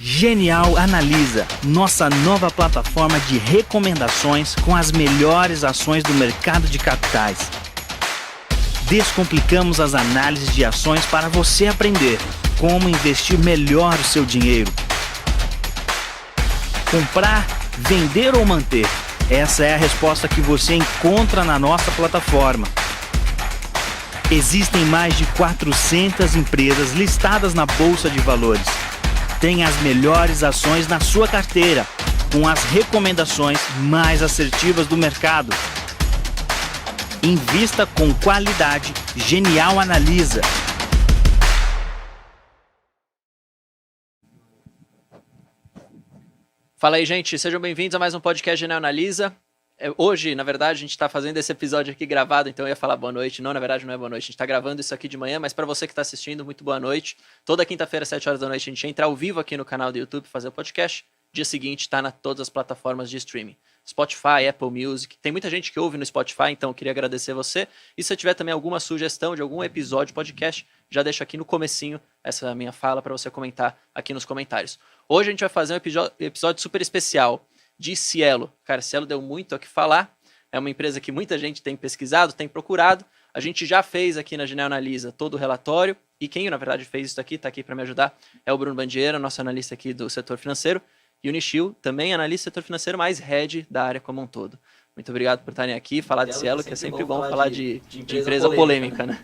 Genial Analisa, nossa nova plataforma de recomendações com as melhores ações do mercado de capitais. Descomplicamos as análises de ações para você aprender como investir melhor o seu dinheiro. Comprar, vender ou manter? Essa é a resposta que você encontra na nossa plataforma. Existem mais de 400 empresas listadas na Bolsa de Valores. Tem as melhores ações na sua carteira, com as recomendações mais assertivas do mercado. Invista com qualidade. Genial Analisa. Fala aí, gente. Sejam bem-vindos a mais um podcast Genial Analisa. Hoje, na verdade, a gente está fazendo esse episódio aqui gravado, então eu ia falar boa noite. Não, na verdade, não é boa noite. A gente está gravando isso aqui de manhã, mas para você que está assistindo, muito boa noite. Toda quinta-feira, às 7 horas da noite, a gente entra ao vivo aqui no canal do YouTube fazer o podcast. Dia seguinte está em todas as plataformas de streaming. Spotify, Apple Music. Tem muita gente que ouve no Spotify, então eu queria agradecer você. E se você tiver também alguma sugestão de algum episódio podcast, já deixo aqui no comecinho essa minha fala para você comentar aqui nos comentários. Hoje a gente vai fazer um episódio super especial de Cielo. Cara, Cielo deu muito o que falar. É uma empresa que muita gente tem pesquisado, tem procurado. A gente já fez aqui na Genial Analisa todo o relatório. E quem, na verdade, fez isso aqui, está aqui para me ajudar, é o Bruno Bandieira, nosso analista aqui do setor financeiro. E o Nishio, também analista do setor financeiro, mais head da área como um todo. Muito obrigado por estarem aqui, falar de Cielo, que é sempre bom falar de empresa polêmica, né?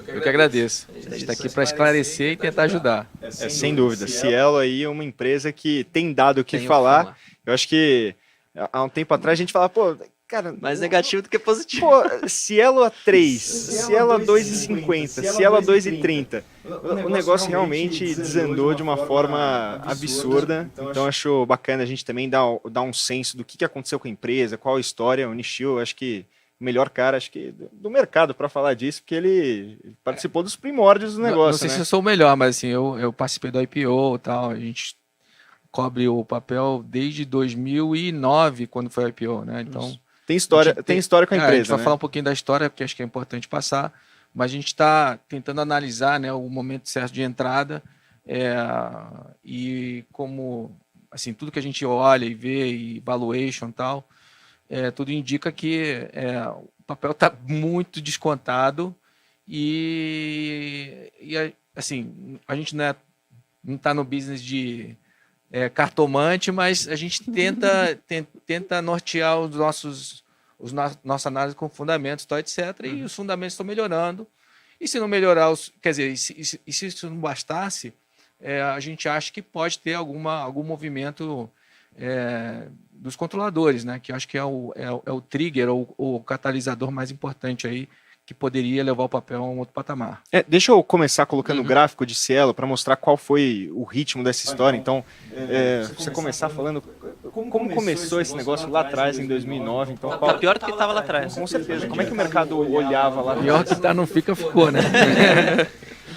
Eu que agradeço. A gente está aqui para esclarecer e tentar ajudar. Sem dúvida. Cielo aí é uma empresa que tem dado o que falar. Eu acho que há um tempo atrás a gente falava, pô, cara... Mais negativo do que positivo. Pô, Cielo a 3, Cielo a 2,50, Cielo a 2,30. O negócio realmente desandou de uma forma absurda. Então acho bacana a gente também dar um senso do que aconteceu com a empresa, qual a história. O Nishio, acho que o melhor cara, acho que do mercado para falar disso, porque ele participou dos primórdios do negócio. Não sei se eu sou o melhor, mas assim, eu participei do IPO e tal, a gente cobre o papel desde 2009, quando foi o IPO, né? Então, tem história com a empresa, a gente vai né? falar um pouquinho da história, porque acho que é importante passar, mas a gente está tentando analisar, né, o momento certo de entrada, e como, assim, tudo que a gente olha e vê, e valuation e tal, tudo indica que o papel está muito descontado e assim, a gente não está no business de cartomante, mas a gente tenta nortear nossa análise com fundamentos, tal, etc. E os fundamentos estão melhorando. E se não melhorar, quer dizer, se isso não bastasse, a gente acha que pode ter algum movimento dos controladores, né? Que eu acho que é o trigger ou o catalisador mais importante aí, que poderia levar o papel a um outro patamar. Deixa eu começar colocando o gráfico de Cielo para mostrar qual foi o ritmo dessa história. Então, você começar falando como começou esse negócio lá atrás, em 2009. Então, Tá pior do que estava lá atrás. Com certeza. Como é que o mercado olhava lá atrás? Pior que tá, não ficou, né?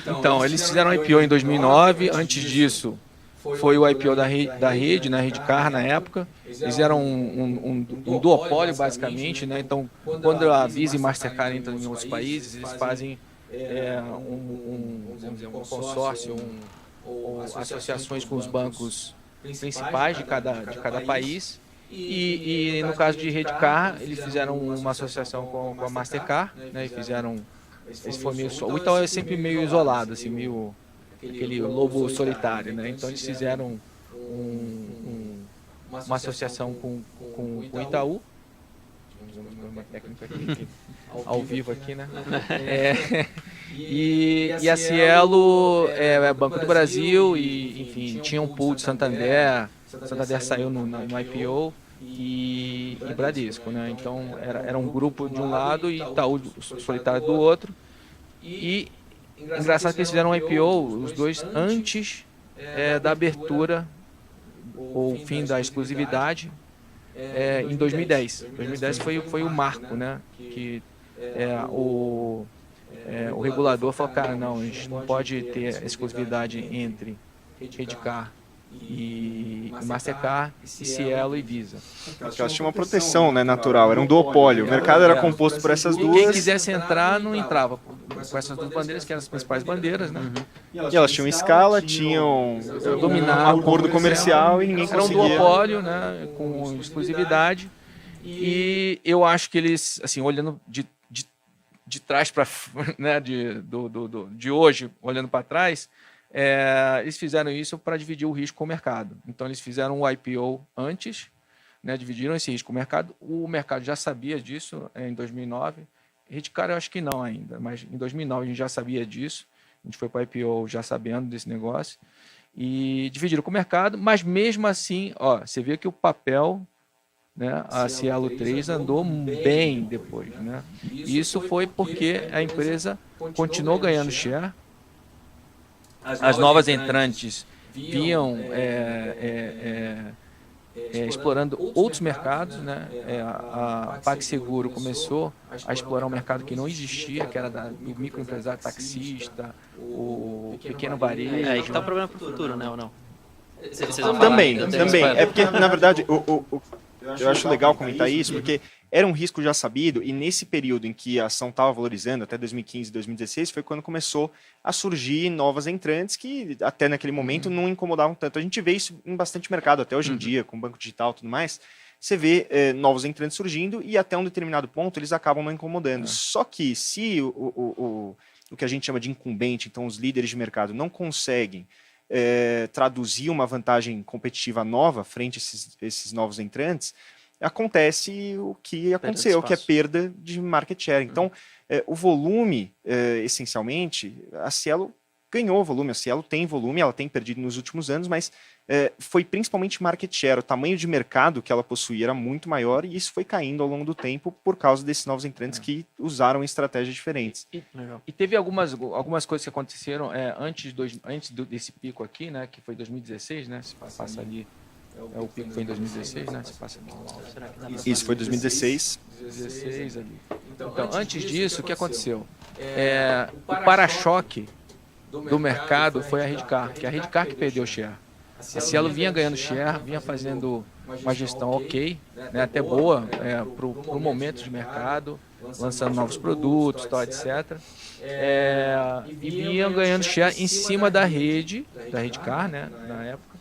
Então, eles fizeram um IPO em 2009. Antes disso, foi o IPO da rede, né, Redcar na época. Eles eram um duopólio, basicamente, né? Então, quando a Visa e Mastercard entram em outros países, eles fazem um consórcio, ou associações com os bancos principais de cada país. E no caso de Redcar, eles fizeram uma associação com a Mastercard, né? E fizeram... Esse foi meio o Itaú é sempre meio isolado, assim, meio aquele lobo solitário, né? Então eles fizeram uma associação com o Itaú. Uma técnica aqui, ao vivo aqui, né? E a Cielo é Banco do Brasil e, enfim, tinha um pool de Santander. Santander saiu no IPO e Bradesco, né? Então era um grupo de um lado e Itaú solitário do outro. E engraçado que eles fizeram um IPO, os dois, antes da abertura ou fim da exclusividade, em 2010. 2010 foi o marco, né? Que o regulador falou, cara, não, a gente não pode ter exclusividade entre Redcar e Mastercard, e Cielo e Visa. Porque elas tinham uma proteção, né, natural, era um duopólio. O mercado era composto por essas Quem duas. quisesse entrar, não entrava com essas duas bandeiras, que eram as principais bandeiras, né? E elas tinham escala, tinham Dominavam um acordo o comercial e ninguém Era um conseguia. duopólio, né, com exclusividade. E eu acho que eles, assim, olhando de trás para, né, de hoje, olhando para trás, eles fizeram isso para dividir o risco com o mercado. Então, eles fizeram o IPO antes, né, dividiram esse risco com o mercado. O mercado já sabia disso em 2009. Redcare eu acho que não ainda, mas em 2009 a gente já sabia disso. A gente foi para o IPO já sabendo desse negócio. E dividiram com o mercado, mas mesmo assim, ó, você vê que o papel, né, a Cielo 3 andou bem depois, né? Isso foi porque a empresa continuou ganhando share, as novas entrantes vinham explorando outros mercados, né? A PagSeguro começou a explorar um mercado que não existia, que era do microempresário taxista, o pequeno varejo. É aí que está o problema para o futuro, né, ou não? Vocês vão falar? Também. Eu tenho spoiler. É porque, na verdade, eu acho legal comentar isso, porque era um risco já sabido, e nesse período em que a ação estava valorizando, até 2015, 2016, foi quando começou a surgir novas entrantes que, até naquele momento, não incomodavam tanto. A gente vê isso em bastante mercado, até hoje em dia, com banco digital e tudo mais. Você vê novos entrantes surgindo e, até um determinado ponto, eles acabam não incomodando. Só que, se o que a gente chama de incumbente, então os líderes de mercado, não conseguem traduzir uma vantagem competitiva nova frente a esses novos entrantes, acontece o que aconteceu, que é perda de market share. Então, o volume, essencialmente, a Cielo ganhou volume, a Cielo tem volume, ela tem perdido nos últimos anos, mas foi principalmente market share, o tamanho de mercado que ela possuía era muito maior e isso foi caindo ao longo do tempo por causa desses novos entrantes que usaram estratégias diferentes. E teve algumas coisas que aconteceram antes desse pico aqui, né, que foi 2016, né, se passa ali, o pico foi em 2016, né, se passa aqui. Isso foi 2016. 2016 ali. Então, antes disso, o que aconteceu? O para-choque do mercado foi a Redcare, que é a Redcare que perdeu o share. A Cielo vinha ganhando share, vinha fazendo uma gestão ok, né, até boa para o momento de mercado, lançando novos produtos, tal, etc. E vinha ganhando share em cima da rede, da Redcare, né, na época.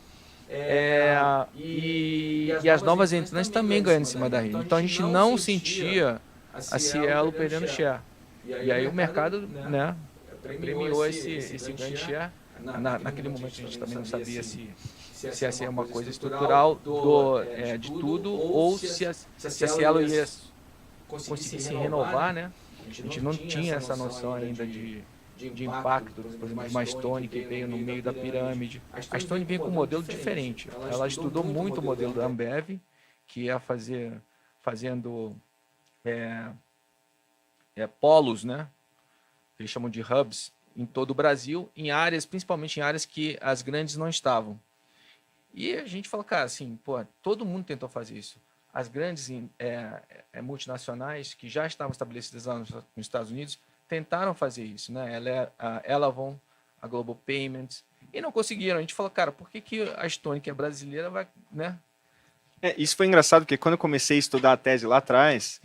E as novas entrantes também ganhando em cima da rede. Então a gente não sentia a Cielo perdendo share. E aí o mercado, né, premiou esse ganho de share. Naquele momento a gente também não sabia se essa é uma coisa estrutural de tudo ou se a Cielo ia conseguir se renovar, né? A gente não tinha essa noção ainda de impacto, por exemplo, de uma Stone que veio no meio da pirâmide. A Stone vem com um modelo diferente. Ela estudou muito o modelo da Ambev, que é fazendo polos, né? Eles chamam de hubs em todo o Brasil, principalmente em áreas que as grandes não estavam. E a gente fala, cara, assim, pô, todo mundo tentou fazer isso. As grandes multinacionais que já estavam estabelecidas lá nos Estados Unidos tentaram fazer isso, né? A Elavon, a Global Payments, e não conseguiram. A gente falou, cara, por que a Stone, que é brasileira, vai, né? Isso foi engraçado, porque quando eu comecei a estudar a tese lá atrás,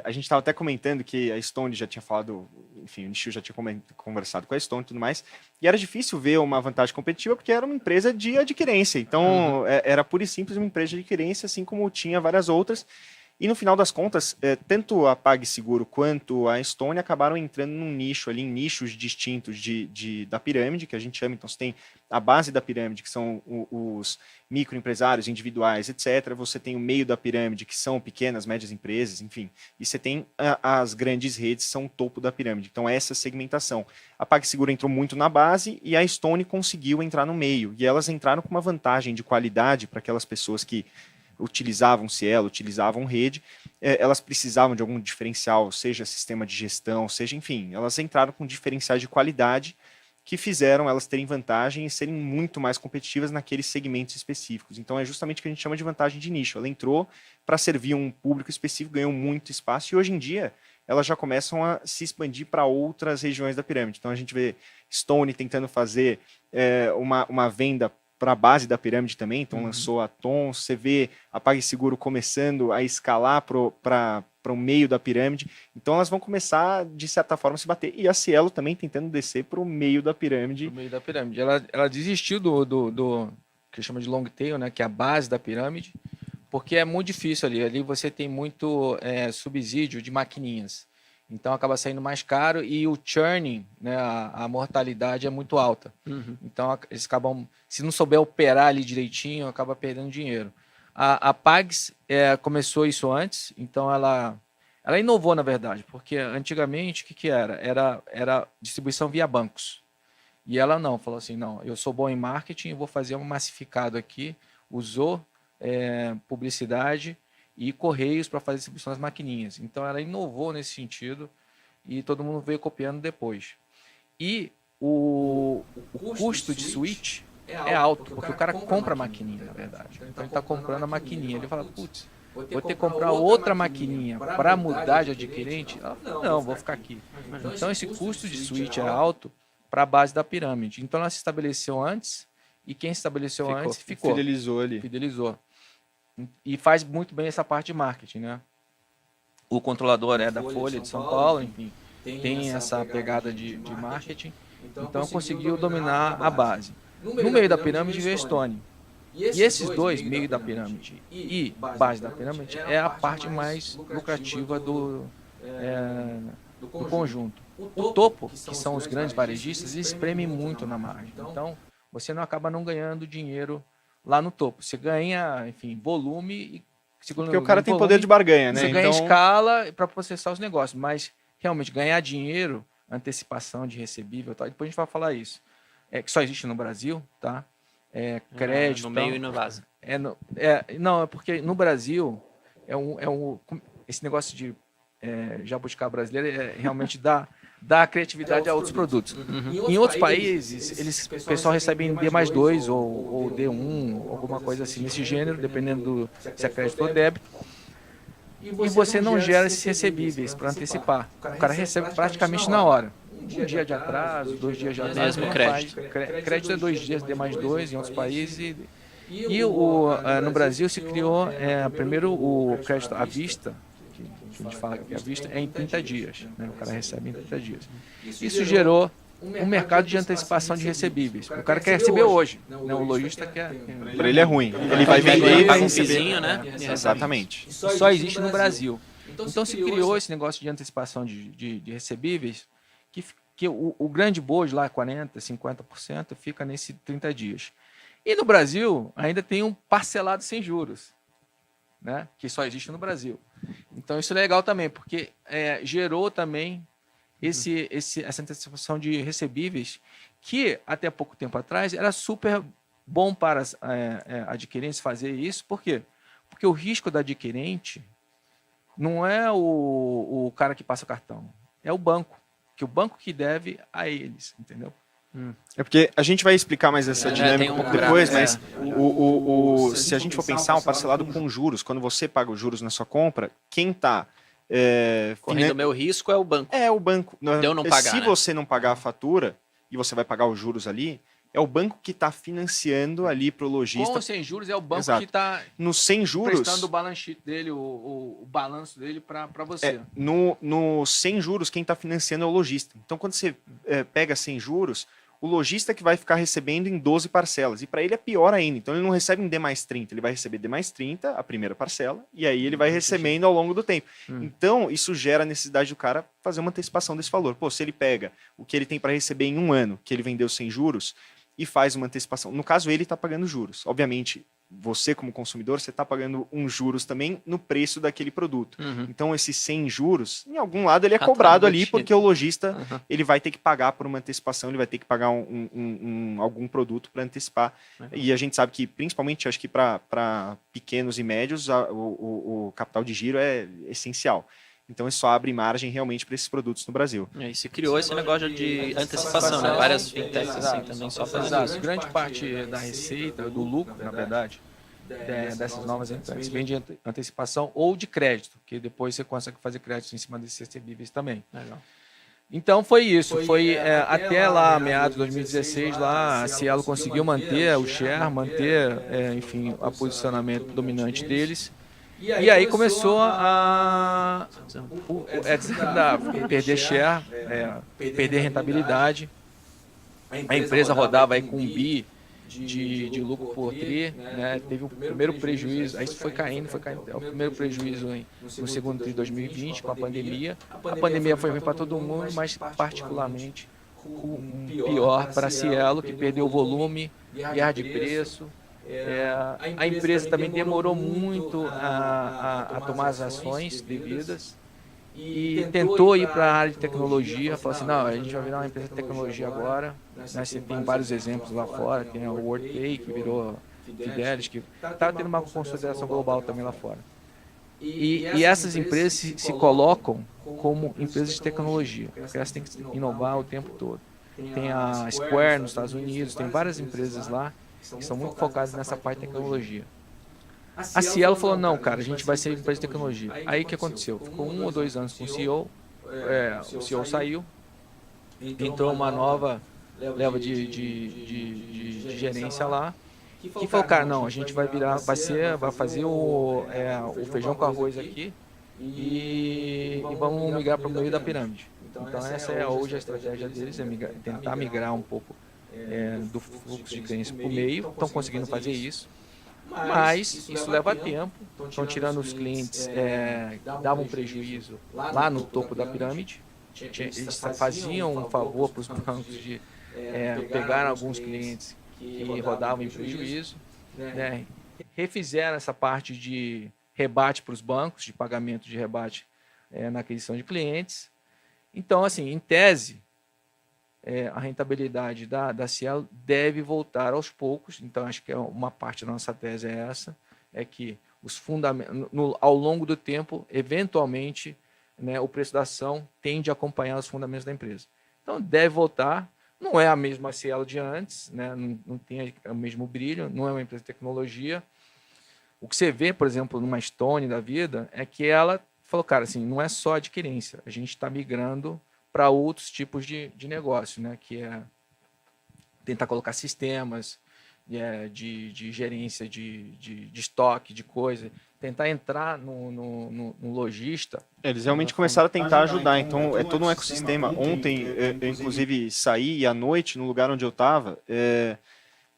a gente estava até comentando que a Stone já tinha falado, enfim, o Nishio já tinha conversado com a Stone e tudo mais, e era difícil ver uma vantagem competitiva porque era uma empresa de adquirência, então era pura e simples uma empresa de adquirência, assim como tinha várias outras, e no final das contas, tanto a PagSeguro quanto a Stone acabaram entrando num nicho ali, em nichos distintos da pirâmide, que a gente chama, então você tem a base da pirâmide, que são os microempresários individuais, etc. Você tem o meio da pirâmide, que são pequenas, médias empresas, enfim. E você tem as grandes redes, que são o topo da pirâmide. Então, essa segmentação. A PagSeguro entrou muito na base e a Stone conseguiu entrar no meio. E elas entraram com uma vantagem de qualidade para aquelas pessoas que utilizavam Cielo, utilizavam rede, elas precisavam de algum diferencial, seja sistema de gestão, seja, enfim, elas entraram com diferenciais de qualidade que fizeram elas terem vantagem e serem muito mais competitivas naqueles segmentos específicos. Então é justamente o que a gente chama de vantagem de nicho. Ela entrou para servir um público específico, ganhou muito espaço e hoje em dia elas já começam a se expandir para outras regiões da pirâmide. Então a gente vê Stone tentando fazer uma venda a base da pirâmide também, então lançou a Tons, você vê a PagSeguro começando a escalar para o meio da pirâmide, então elas vão começar, de certa forma, a se bater, e a Cielo também tentando descer para o meio da pirâmide. No meio da pirâmide. Ela desistiu do que chama de long tail, né, que é a base da pirâmide, porque é muito difícil ali. Ali você tem muito subsídio de maquininhas. Então acaba saindo mais caro e o churning, né, a mortalidade é muito alta. Então eles acabam, se não souber operar ali direitinho, acaba perdendo dinheiro. A Pags começou isso antes, então ela inovou na verdade, porque antigamente o que era? Era distribuição via bancos. E ela não, falou assim, não, eu sou bom em marketing, vou fazer um massificado aqui, usou publicidade e correios para fazer distribuição das maquininhas. Então ela inovou nesse sentido e todo mundo veio copiando depois. E o custo de switch é alto, porque o cara compra a maquininha, na verdade. Então ele está comprando a maquininha. Ele fala, putz, vou ter que comprar outra maquininha para mudar de adquirente? Ela fala, não, vou ficar aqui. Então esse custo de switch é alto para a base da pirâmide. Então ela se estabeleceu antes e quem se estabeleceu antes ficou. Fidelizou ali. Fidelizou. E faz muito bem essa parte de marketing, né? O controlador é da Folha de São Paulo, enfim, tem essa pegada de marketing. Então conseguiu dominar a base. No meio da pirâmide veio a Stone. E esses dois, meio da pirâmide e base da pirâmide, é a parte mais lucrativa do conjunto. O topo, que são os grandes varejistas, eles espremem muito na margem. Então, você não acaba não ganhando dinheiro lá no topo. Você ganha, enfim, volume e porque o cara tem poder de barganha, né? Você ganha escala para processar os negócios, mas realmente ganhar dinheiro, antecipação de recebível, tal, depois a gente vai falar isso. Que só existe no Brasil, tá? Crédito. No meio e no vaso. Não, é porque no Brasil esse negócio de jabuticaba brasileira realmente dá criatividade a outros produtos. Em outros países, o pessoal recebe em D+2 ou D1, alguma coisa assim, nesse gênero, dependendo se é crédito ou débito. E você não gera esses recebíveis para antecipar. O cara recebe praticamente na hora. Um dia de atraso, 2 dias de atraso. Mesmo crédito. Crédito é 2 dias, D+2 em outros países. E no Brasil se criou primeiro o crédito à vista, que a gente fala que à vista é em 30 dias. Né? O cara recebe em 30 dias. Isso gerou um mercado de antecipação de recebíveis. O cara quer receber hoje. Né? O lojista quer. Para ele é ruim. Ele vai vender e vai receber. Né? Exatamente. Só existe no Brasil. Então se criou esse negócio de antecipação de recebíveis que o grande bojo lá, 40%, 50%, fica nesse 30 dias. E no Brasil ainda tem um parcelado sem juros, né? Que só existe no Brasil. Então isso é legal também, porque gerou também essa antecipação de recebíveis que até pouco tempo atrás era super bom para as adquirentes fazer isso. Por quê? Porque o risco da adquirente não é o cara que passa o cartão, é o banco. Que o banco que deve a eles, entendeu? É porque a gente vai explicar mais essa dinâmica um pouco depois, mas se a gente for pensar um parcelado com juros, quando você paga os juros na sua compra, quem está correndo o meu risco é o banco. É o banco. Eu não pagar, se você não pagar a fatura e você vai pagar os juros ali, é o banco que está financiando ali para o lojista. Com ou sem juros é o banco Exato. que está sem juros, prestando o balance sheet dele, o balanço dele para você. No sem juros, quem está financiando é o lojista. Então, quando você pega sem juros, o lojista que vai ficar recebendo em 12 parcelas. E para ele é pior ainda. Então, ele não recebe em D+30. Ele vai receber D+30, a primeira parcela, e aí ele vai recebendo ao longo do tempo. Então, isso gera a necessidade do cara fazer uma antecipação desse valor. Pô, se ele pega o que ele tem para receber em um ano, que ele vendeu sem juros, e faz uma antecipação. No caso, ele está pagando juros. Obviamente, você como consumidor, você está pagando juros também no preço daquele produto. Então, esse sem juros, em algum lado ele é cobrado ali, porque o lojista ele vai ter que pagar por uma antecipação, ele vai ter que pagar algum produto para antecipar. E a gente sabe que, principalmente, acho que para pequenos e médios, o capital de giro é essencial. Então, isso abre margem realmente para esses produtos no Brasil. E se criou esse negócio de antecipação, né? Várias fintechs assim também só fazem isso. Grande parte da receita, do lucro, na verdade, dessas novas empresas vem de antecipação ou de crédito, que depois você consegue fazer crédito em cima desses recebíveis também. Legal. Então foi isso, até lá, meados de 2016, lá a Cielo conseguiu manter o share, enfim, o posicionamento dominante deles. E aí começou a perder share, perder rentabilidade. A empresa rodava aí com um bi de lucro por tri, né? Teve o primeiro prejuízo, aí isso foi caindo, é o primeiro prejuízo no segundo tri de 2020 com a pandemia. A pandemia foi ruim para todo mundo, mas particularmente pior para a Cielo, que perdeu volume, guerra de preço. A empresa também demorou muito a tomar as ações devidas e tentou ir para a área de tecnologia, falou assim, não, a gente vai virar uma empresa de tecnologia agora, né? Você tem vários exemplos lá fora, tem o Workday, que virou Fidelis, que está tendo uma consolidação global também lá fora. E essas empresas se colocam como empresas de tecnologia, porque elas têm que inovar o tempo todo. Tem a Square nos Estados Unidos, tem várias empresas lá que são muito focadas nessa parte de tecnologia. A Cielo falou, não, cara, a gente vai ser empresa de tecnologia. Aí o que aconteceu? Ficou 1 ou 2 anos com o CEO, o CEO saiu, entrou uma nova leva de gerência lá, que falou, cara, não, a gente vai fazer o feijão com arroz aqui e vamos migrar para o meio da pirâmide. Então essa é hoje a estratégia deles, tentar migrar um pouco do fluxo de clientes para o meio, estão conseguindo fazer isso. Mas isso leva tempo, estão tirando os clientes que davam prejuízo lá no topo da pirâmide, eles faziam um favor para os bancos de pegar alguns clientes que rodavam em prejuízo, né? Refizeram essa parte de rebate para os bancos, de pagamento de rebate na aquisição de clientes. Então, assim, em tese, a rentabilidade da Cielo deve voltar aos poucos. Então, acho que uma parte da nossa tese é essa, é que os fundamentos, ao longo do tempo, eventualmente, né, o preço da ação tende a acompanhar os fundamentos da empresa. Então, deve voltar. Não é a mesma Cielo de antes, né, não tem o mesmo brilho, não é uma empresa de tecnologia. O que você vê, por exemplo, numa Stone da vida, é que ela falou, cara, assim, não é só adquirência, a gente está migrando para outros tipos de negócio, né? Que é tentar colocar sistemas de gerência de estoque, de coisa, tentar entrar no lojista. Eles realmente começaram a tentar ajudar, então é todo um ecossistema. Ontem, eu inclusive saí e à noite, no lugar onde eu estava,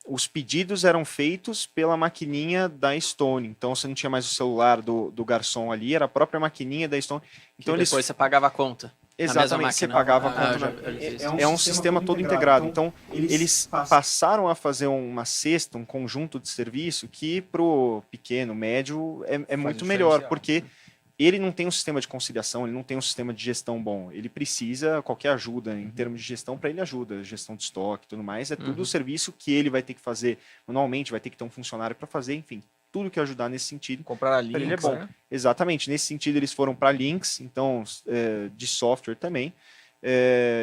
os pedidos eram feitos pela maquininha da Stone, então você não tinha mais o celular do garçom ali, era a própria maquininha da Stone. Então depois você pagava a conta. Exatamente, você pagava a conta. É um sistema todo integrado. Então, eles passaram a fazer uma cesta, um conjunto de serviço que para o pequeno, médio, é muito melhor, porque ele não tem um sistema de conciliação, ele não tem um sistema de gestão bom. Ele precisa, qualquer ajuda em termos de gestão, para ele ajuda, gestão de estoque e tudo mais, é tudo o serviço que ele vai ter que fazer manualmente, vai ter que ter um funcionário para fazer, enfim. Tudo que ajudar nesse sentido. Comprar a Lynx, ele é bom. Né? Exatamente. Nesse sentido, eles foram para a Lynx, então, de software também,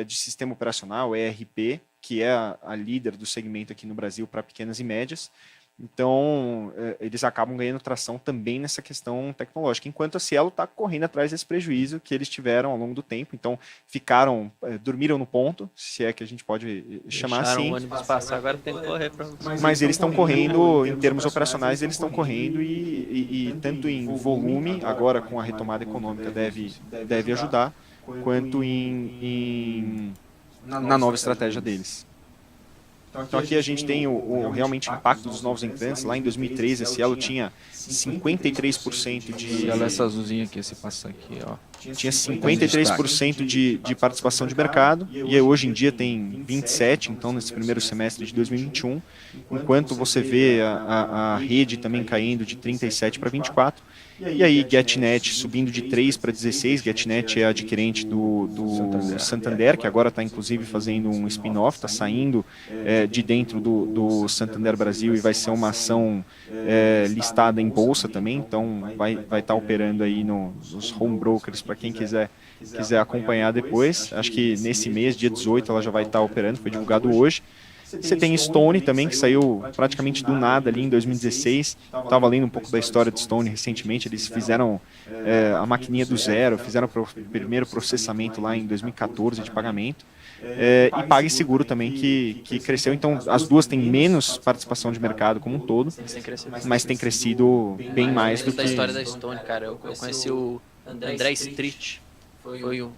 de sistema operacional, ERP, que é a líder do segmento aqui no Brasil para pequenas e médias. Então, eles acabam ganhando tração também nessa questão tecnológica, enquanto a Cielo está correndo atrás desse prejuízo que eles tiveram ao longo do tempo. Então, dormiram no ponto, se é que a gente pode chamar assim. O ônibus passar, agora tem que correr. Mas eles estão correndo, em termos operacionais, eles estão correndo e tanto em volume, agora com a retomada econômica deve ajudar, quanto na nova estratégia deles. Então aqui a gente tem o realmente impacto dos novos entrantes. Lá em 2013 a Cielo tinha 53% de... Olha essa azulzinha aqui, se passar aqui, ó. Tinha 53% de participação de mercado e hoje em dia tem 27%, então nesse primeiro semestre de 2021, enquanto você vê a rede também caindo de 37% para 24%. E aí GetNet subindo de 3 para 16, GetNet é adquirente do Santander, que agora está inclusive fazendo um spin-off, está saindo de dentro do Santander Brasil e vai ser uma ação listada em bolsa também, então vai estar operando aí nos home brokers para quem quiser acompanhar depois. Acho que nesse mês, dia 18, ela já vai estar operando, foi divulgado hoje. Você tem Stone também, que saiu praticamente do nada ali em 2016. Estava lendo um pouco da história de Stone recentemente. Eles fizeram a maquininha do zero, fizeram o primeiro processamento lá em 2014 de pagamento. E PagSeguro também, que cresceu. Então, as duas têm menos participação de mercado como um todo, mas tem crescido bem mais do que... Da história da Stone, cara, eu conheci o André Street. Foi o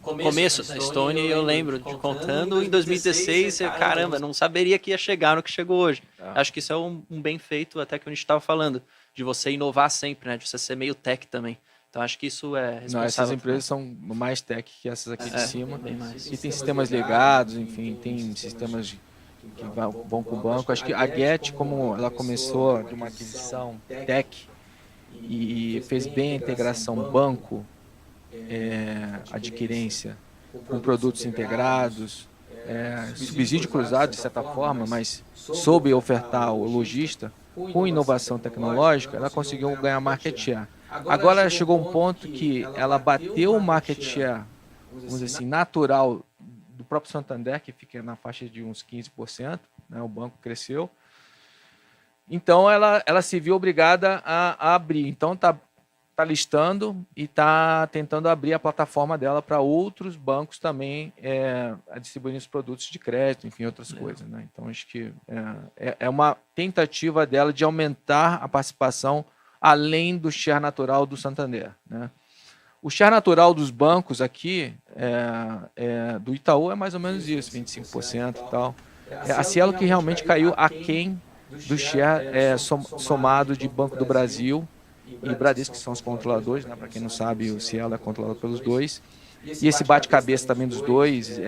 começo da Stone e eu lembro de contando em 2016, caramba, não saberia que ia chegar no que chegou hoje. Acho que isso é um bem feito, até que a gente estava falando, de você inovar sempre, né? De você ser meio tech também. Então acho que isso é responsável. Não, essas empresas são mais tech que essas aqui de cima. Bem mais. E tem sistemas ligados, enfim, tem sistemas que vão com o banco. Acho que a Get, como ela começou de uma aquisição tech e fez bem a integração banco, adquirência com produtos integrados, subsídio cruzado de certa forma, mas soube ofertar o lojista com inovação tecnológica, ela conseguiu ganhar market share. Agora chegou um ponto que ela bateu o market share, vamos dizer assim, natural do próprio Santander, que fica na faixa de uns 15%, né, o banco cresceu. Então ela se viu obrigada a abrir. Então está listando e está tentando abrir a plataforma dela para outros bancos também distribuindo os produtos de crédito, enfim, outras coisas. Né? Então acho que é uma tentativa dela de aumentar a participação além do share natural do Santander. Né? O share natural dos bancos aqui, do Itaú, é mais ou menos isso, 25% e tal. A Cielo que realmente caiu aquém do share somado de Banco do Brasil e Bradesco, que são os controladores, né? Para quem não sabe, o Cielo é controlado pelos dois. E esse bate-cabeça também dos dois,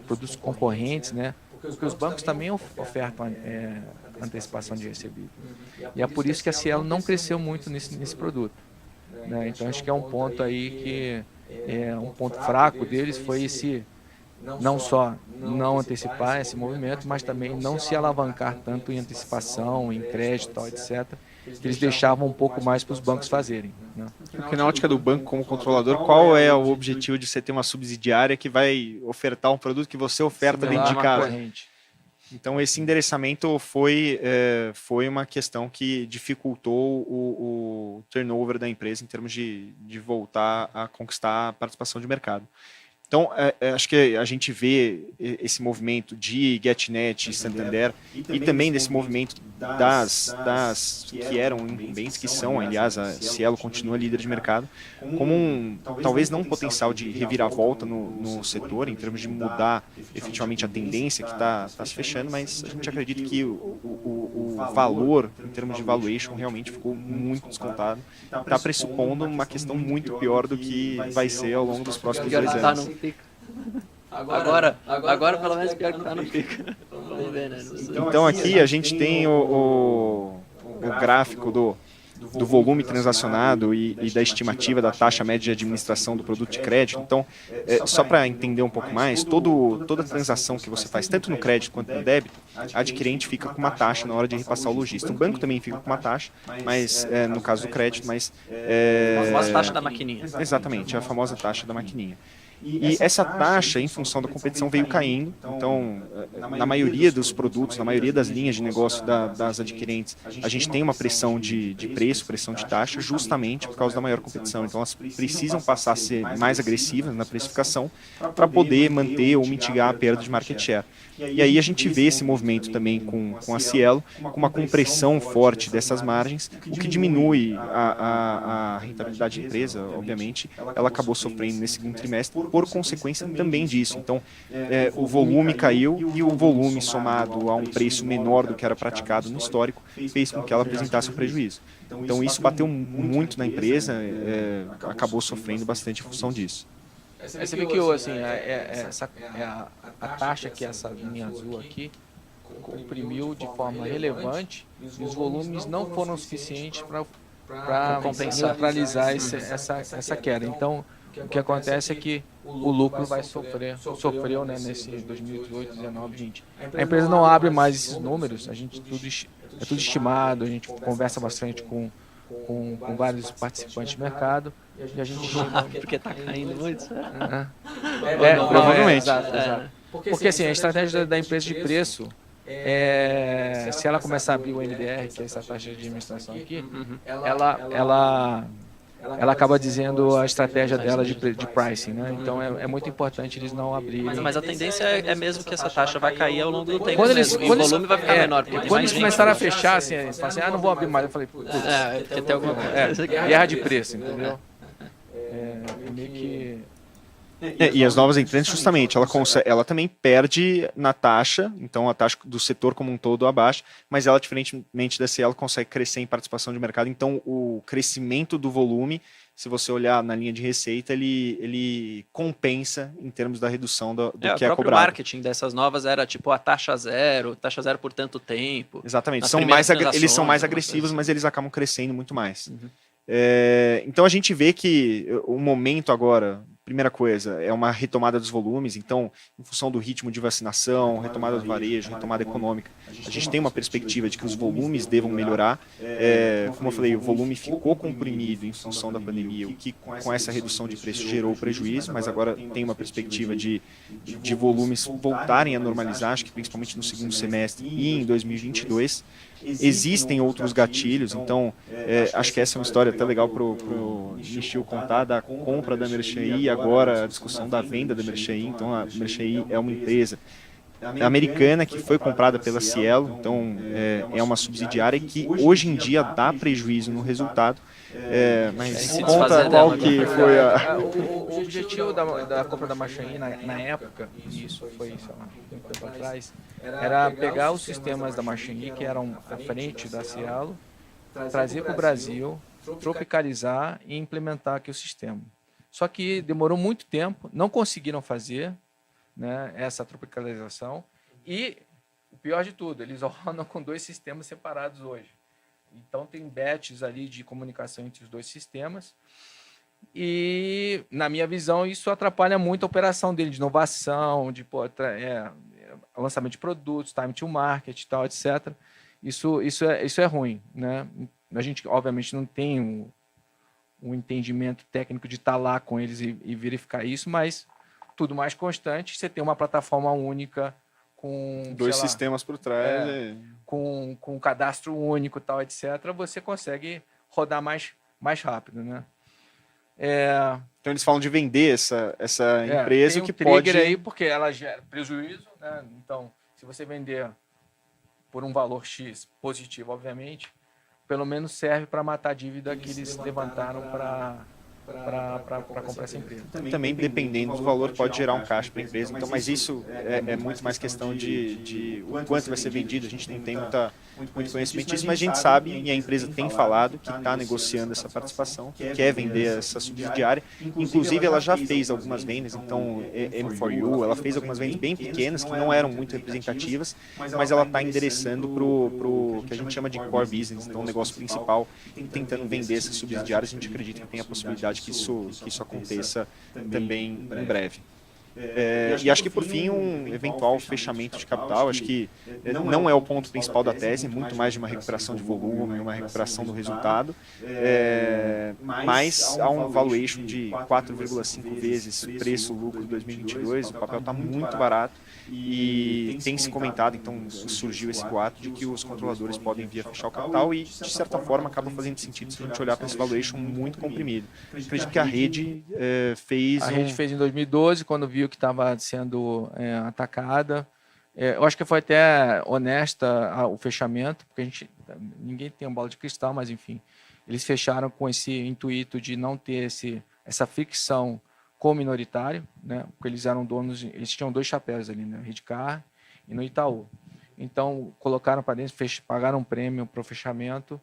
produtos concorrentes, né? Porque os bancos também ofertam antecipação de recebido. E é por isso que a Cielo não cresceu muito nesse produto. Né? Então acho que é um ponto aí que um ponto fraco deles foi esse, não só não antecipar esse movimento, mas também não se alavancar tanto em antecipação, em crédito, tal, etc., que eles deixavam um pouco mais para os bancos fazerem. Né? Porque na ótica do banco como controlador, qual é o objetivo de você ter uma subsidiária que vai ofertar um produto que você oferta dentro de casa? Então esse endereçamento foi uma questão que dificultou o turnover da empresa em termos de voltar a conquistar a participação de mercado. Então, acho que a gente vê esse movimento de GetNet e Santander e também desse movimento das que eram incumbentes, que são, aliás, a Cielo continua líder de mercado, como talvez não um potencial de reviravolta no setor, em termos de mudar efetivamente a tendência que está se fechando, mas a gente acredita que o valor, em termos de valuation, realmente ficou muito descontado. Está pressupondo uma questão muito pior do que vai ser ao longo dos próximos 2 anos. Agora pelo menos pior que tá, não fica. Vamos ver, né? Então aqui a gente tem o gráfico do volume transacionado e da estimativa da taxa média de administração do produto de crédito. Então, só para entender um pouco mais, toda transação que você faz, tanto no crédito quanto no débito, a adquirente fica com uma taxa na hora de repassar o lojista. O banco também fica com uma taxa, mas no caso do crédito, mas... A famosa taxa da maquininha. Exatamente, a famosa taxa da maquininha. E essa taxa, em função da competição, veio caindo. Então, na maioria dos produtos, na maioria das linhas de negócio das adquirentes, a gente tem uma pressão de preço, pressão de taxa, justamente por causa da maior competição. Então, elas precisam passar a ser mais agressivas na precificação para poder manter ou mitigar a perda de market share. E aí a gente vê esse movimento também com a Cielo, com uma compressão forte dessas margens, o que diminui a rentabilidade da empresa, obviamente. Ela acabou sofrendo nesse segundo trimestre por consequência também disso. Então, o volume caiu e o volume somado a um preço menor do que era praticado no histórico fez com que ela apresentasse um prejuízo. Então, isso bateu muito na empresa, acabou sofrendo bastante em função disso. Você vê que assim, a taxa que essa linha azul aqui comprimiu de forma relevante e os volumes não foram suficientes para neutralizar essa queda. Então, o que acontece é que o lucro vai sofreu, né, nesse 2018, 19, 20. A empresa não abre mais esses números, a gente é tudo estimado, a gente conversa bastante com vários participantes do mercado e a gente porque está caindo muito, provavelmente. Exato. Porque assim, a estratégia da empresa de preço, se ela começar a abrir o MDR, que é essa taxa de administração aqui, ela acaba dizendo a estratégia dela de pricing, né? Então é muito importante eles não abrirem. Mas a tendência é mesmo que essa taxa vai cair ao longo do tempo. Quando E o volume vai ficar menor. Quando eles começaram a fechar, assim, eles falaram assim, não vou abrir mais. Eu falei, putz, porque tem alguma coisa. Guerra de preço, entendeu? Meio que... E as novas entrantes, justamente, ela também perde na taxa, então a taxa do setor como um todo abaixa, mas ela, diferentemente da Cielo, consegue crescer em participação de mercado. Então, o crescimento do volume, se você olhar na linha de receita, ele compensa em termos da redução do que é cobrado. O próprio marketing dessas novas era tipo a taxa zero por tanto tempo. Exatamente, eles são mais agressivos, mas eles acabam crescendo muito mais. Uhum. Então, a gente vê que o momento agora... Primeira coisa, é uma retomada dos volumes, então, em função do ritmo de vacinação, retomada do varejo, retomada econômica, a gente tem uma perspectiva de que os volumes devam melhorar. Como eu falei, o volume ficou comprimido em função da pandemia, o que com essa redução de preço gerou prejuízo, mas agora tem uma perspectiva de volumes voltarem a normalizar, acho que principalmente no segundo semestre e em 2022. Existem outros gatilhos, então acho que essa é uma história até legal para o Michio contar, da compra da Merchaí e agora a discussão da venda da Merchaí. Então a Merchaí é uma empresa americana que foi comprada pela Cielo, então é uma subsidiária que hoje em dia dá prejuízo no resultado. Mas conta qual que foi a... O objetivo da compra da Merchaí na época, e isso foi, sei lá, um tempo atrás, era pegar os sistemas da Merchaí, que eram à frente da Cielo, trazer para o Brasil, tropicalizar e implementar aqui o sistema. Só que demorou muito tempo, não conseguiram fazer, né, essa tropicalização, e o pior de tudo, eles rodam com 2 sistemas separados hoje. Então tem batches ali de comunicação entre os 2 sistemas, e na minha visão isso atrapalha muito a operação dele, de inovação, de lançamento de produtos, time to market e tal, etc. Isso é ruim, né? A gente obviamente não tem um entendimento técnico de estar lá com eles e verificar isso, mas tudo mais constante, você tem uma plataforma única com 2 sistemas por trás, com cadastro único, tal, etc. Você consegue rodar mais rápido, né? Então eles falam de vender essa empresa, tem um que trigger pode... aí, porque ela gera prejuízo, né? Então, se você vender por um valor X positivo, obviamente, pelo menos serve para matar a dívida que eles levantaram para comprar essa empresa. Também, dependendo do valor, pode gerar um caixa para a empresa. Então, mas isso é muito mais questão de o quanto vai ser vendido. A gente não tem muito conhecimento disso, mas a gente sabe, e a empresa tem falado, que está negociando essa participação, que quer vender essa subsidiária. Inclusive, ela já fez algumas vendas, então, M4U, ela fez algumas vendas bem pequenas, que não eram muito representativas, mas ela está endereçando para o que a gente chama de core business, então, o negócio principal, tentando vender essas subsidiárias. A gente acredita que tem a possibilidade que isso aconteça também em breve. E acho que, por fim, um eventual fechamento de capital, acho que não é o ponto principal da tese, muito mais de uma recuperação de volume, uma recuperação do resultado, mas há um valuation de 4,5 vezes preço-lucro de 2022, o papel está muito barato, e tem se comentado, então surgiu esse boato de que os controladores podem vir a fechar o capital e, de certa forma, acaba fazendo sentido se a gente olhar para esse valuation muito comprimido. Acredito que a rede fez... A rede fez em 2012, quando viu que estava sendo atacada. Eu acho que foi até honesta o fechamento, porque ninguém tem uma bola de cristal, mas enfim, eles fecharam com esse intuito de não ter essa fricção com o minoritário, né? Porque eles eram donos, eles tinham 2 chapéus ali, né? Redcar e no Itaú. Então, colocaram para dentro, pagaram um prêmio para o fechamento.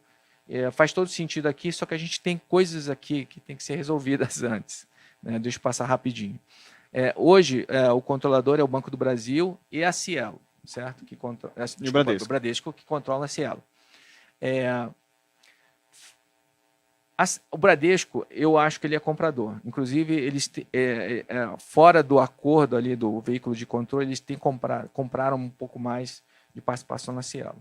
Faz todo sentido aqui, só que a gente tem coisas aqui que tem que ser resolvidas antes, né? Deixa eu passar rapidinho. Hoje, o controlador é o Banco do Brasil e a Cielo, certo? E o Bradesco. O Bradesco que controla a Cielo. O Bradesco, eu acho que ele é comprador. Inclusive, eles fora do acordo ali do veículo de controle, eles compraram um pouco mais de participação na Cielo.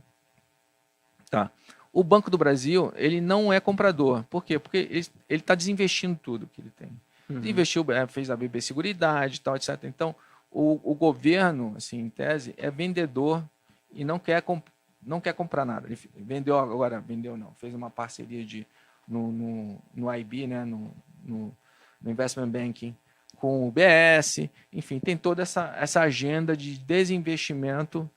Tá. O Banco do Brasil, ele não é comprador. Por quê? Porque ele está desinvestindo tudo que ele tem. Investiu, fez a BB Seguridade, tal, etc. Então, o governo, assim, em tese, é vendedor e não quer comprar nada. Ele vendeu não, fez uma parceria no IB, né, no Investment Banking, com o BS, enfim, tem toda essa agenda de desinvestimento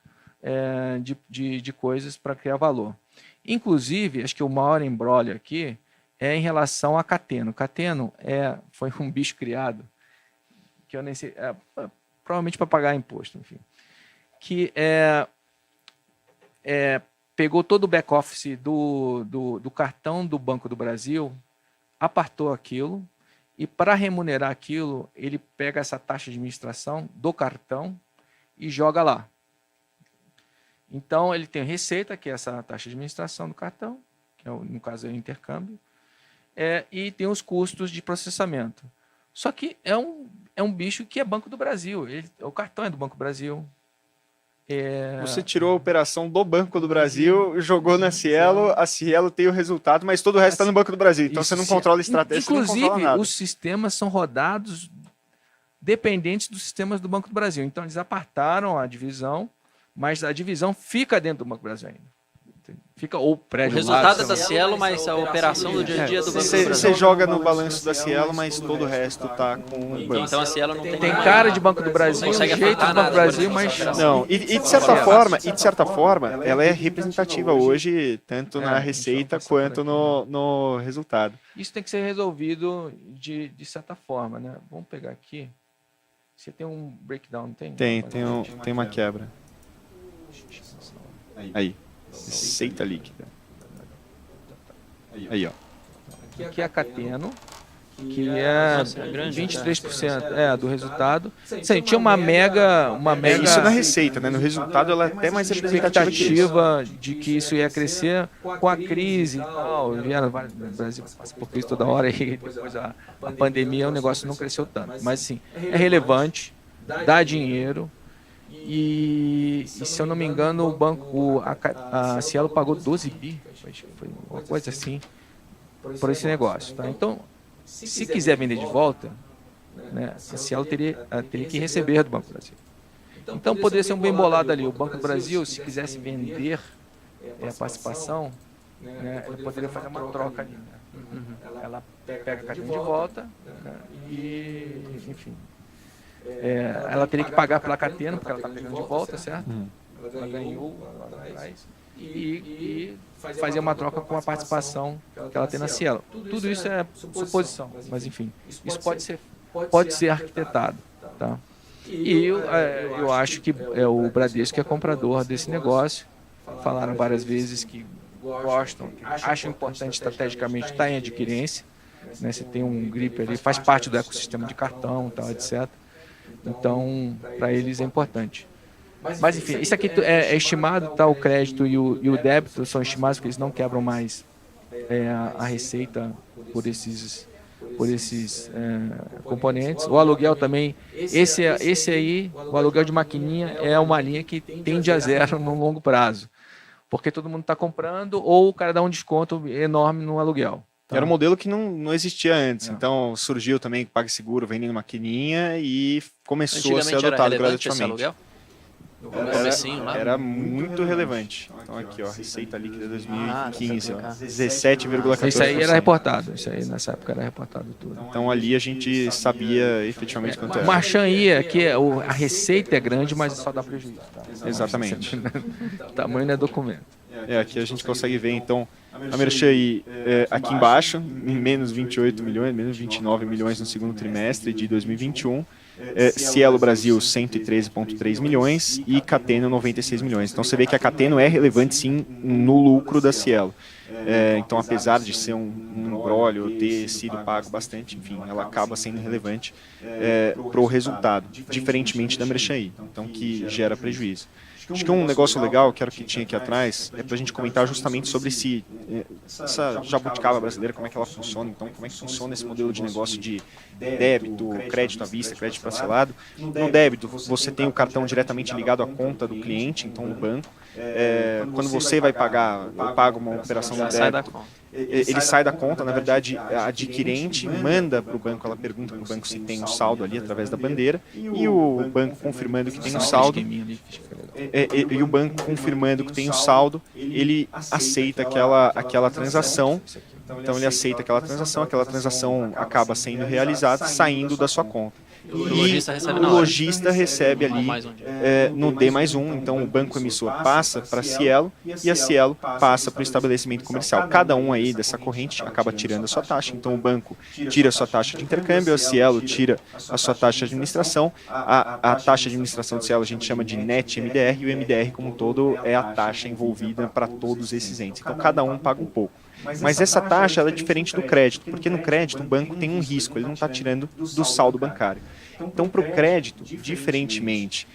de coisas para criar valor. Inclusive, acho que o maior embrólio aqui é em relação a Cateno. Cateno foi um bicho criado, que eu nem sei, provavelmente para pagar imposto, enfim, que pegou todo o back-office do cartão do Banco do Brasil, apartou aquilo, e para remunerar aquilo, ele pega essa taxa de administração do cartão e joga lá. Então, ele tem receita, que é essa taxa de administração do cartão, que no caso é o intercâmbio, e tem os custos de processamento. Só que é um bicho que é Banco do Brasil. O cartão é do Banco do Brasil. Você tirou a operação do Banco do Brasil, jogou na Cielo, a Cielo tem o resultado, mas todo o resto está no Banco do Brasil. Então você não controla a estratégia, você não controla nada. Inclusive, os sistemas são rodados dependentes dos sistemas do Banco do Brasil. Então, eles apartaram a divisão, mas a divisão fica dentro do Banco do Brasil ainda. Fica o prédio. O resultado é da Cielo, mas a operação do dia a dia do Banco do Brasil. Você joga no balanço da Cielo, mas todo o resto está com o banco. Então a Cielo não tem cara de Banco do Brasil, jeito de Banco do Brasil, mas não. E de certa forma, ela é representativa hoje, tanto na receita quanto no resultado. Isso tem que ser resolvido de certa forma, né? Vamos pegar aqui. Você tem um breakdown, não tem? Tem uma quebra. Aí. Receita líquida. Aí, ó. Aqui é a Cateno, que é 23% do resultado. Sim, tinha uma mega isso na receita, né? No resultado ela é até mais expectativa de que isso ia crescer com a crise e tal. O Brasil passa por crise toda hora e depois a pandemia o negócio não cresceu tanto. Mas assim, é relevante, dá dinheiro. E se eu não me engano, a Cielo pagou 12 bi, foi uma coisa assim, por esse negócio. Tá? Então, se quiser vender de volta, né, a Cielo teria que receber do Banco do Brasil. Então, poderia ser um bem bolado ali. O Banco do Brasil, se quisesse vender a participação, né, ele poderia fazer uma troca ali. Né? Ela pega a Cateno de volta, né, e, enfim... ela teria que pagar pela Cateno, porque ela está pegando de volta, certo? Ela ganhou lá atrás. E fazer uma troca com a participação que ela tem na Cielo. Tudo isso é suposição, mas enfim, isso pode ser arquitetado. Tá? E eu acho que o Bradesco é comprador desse negócio. Falaram várias vezes que gostam, que acham importante estrategicamente estar em adquirência. Né? Você tem um grip ali, faz parte do ecossistema de cartão, tal, etc. Então, para eles é importante. Mas, enfim, isso aqui é estimado, tá? O crédito e o débito são estimados porque eles não quebram mais a receita por esses componentes. O aluguel também, esse aí, o aluguel de maquininha é uma linha que tende a zero no longo prazo. Porque todo mundo está comprando ou o cara dá um desconto enorme no aluguel. Tá. Era um modelo que não existia antes, então surgiu também PagSeguro vendendo maquininha e começou a ser adotado gradativamente. Era muito relevante. Então aqui, ó, receita líquida 2015, 17,14%. Isso aí era reportado, nessa época era reportado tudo. Então ali a gente sabia efetivamente quanto era. Marchand ia, que a receita é grande, mas só dá prejuízo. Tá? Exatamente. O tamanho não é documento. Aqui a gente consegue ver, então, a Merchan aqui embaixo, em menos 28 milhões, menos 29 milhões no segundo trimestre de 2021. Cielo Brasil, 113,3 milhões e Cateno, 96 milhões. Então você vê que a Cateno é relevante, sim, no lucro da Cielo. Então, apesar de ser um imbróglio, ter sido pago bastante, enfim, ela acaba sendo relevante para o resultado, diferentemente da Merchan, então, que gera prejuízo. Acho que um negócio legal, que era o que tinha aqui atrás, é para a gente comentar justamente sobre essa jabuticaba brasileira, como é que ela funciona. Então, como é que funciona esse modelo de negócio de débito, crédito à vista, crédito parcelado. No débito, você tem o cartão diretamente ligado à conta do cliente, então no banco. Quando você vai pagar, ou paga uma operação no débito, ele sai da conta, na verdade, a adquirente manda para o banco, ela pergunta para o banco se tem um saldo ali através da bandeira, e o banco confirmando que tem um saldo, e o banco confirmando que tem um saldo, ele aceita aquela transação. Então ele aceita aquela transação acaba sendo realizada, saindo da sua conta. E o lojista recebe ali no D+1, então o banco emissor passa para a Cielo e a Cielo passa para o estabelecimento comercial. Cada um aí dessa corrente acaba tirando a sua taxa, então o banco tira a sua taxa de intercâmbio, a Cielo tira a sua taxa de administração, a taxa de administração de Cielo a gente chama de net MDR, e o MDR como um todo é a taxa envolvida para todos esses entes, então cada um paga um pouco. Mas essa taxa ela é diferente do crédito, porque no crédito o banco tem um risco, ele não está tirando do saldo bancário. Então, para o crédito, diferentemente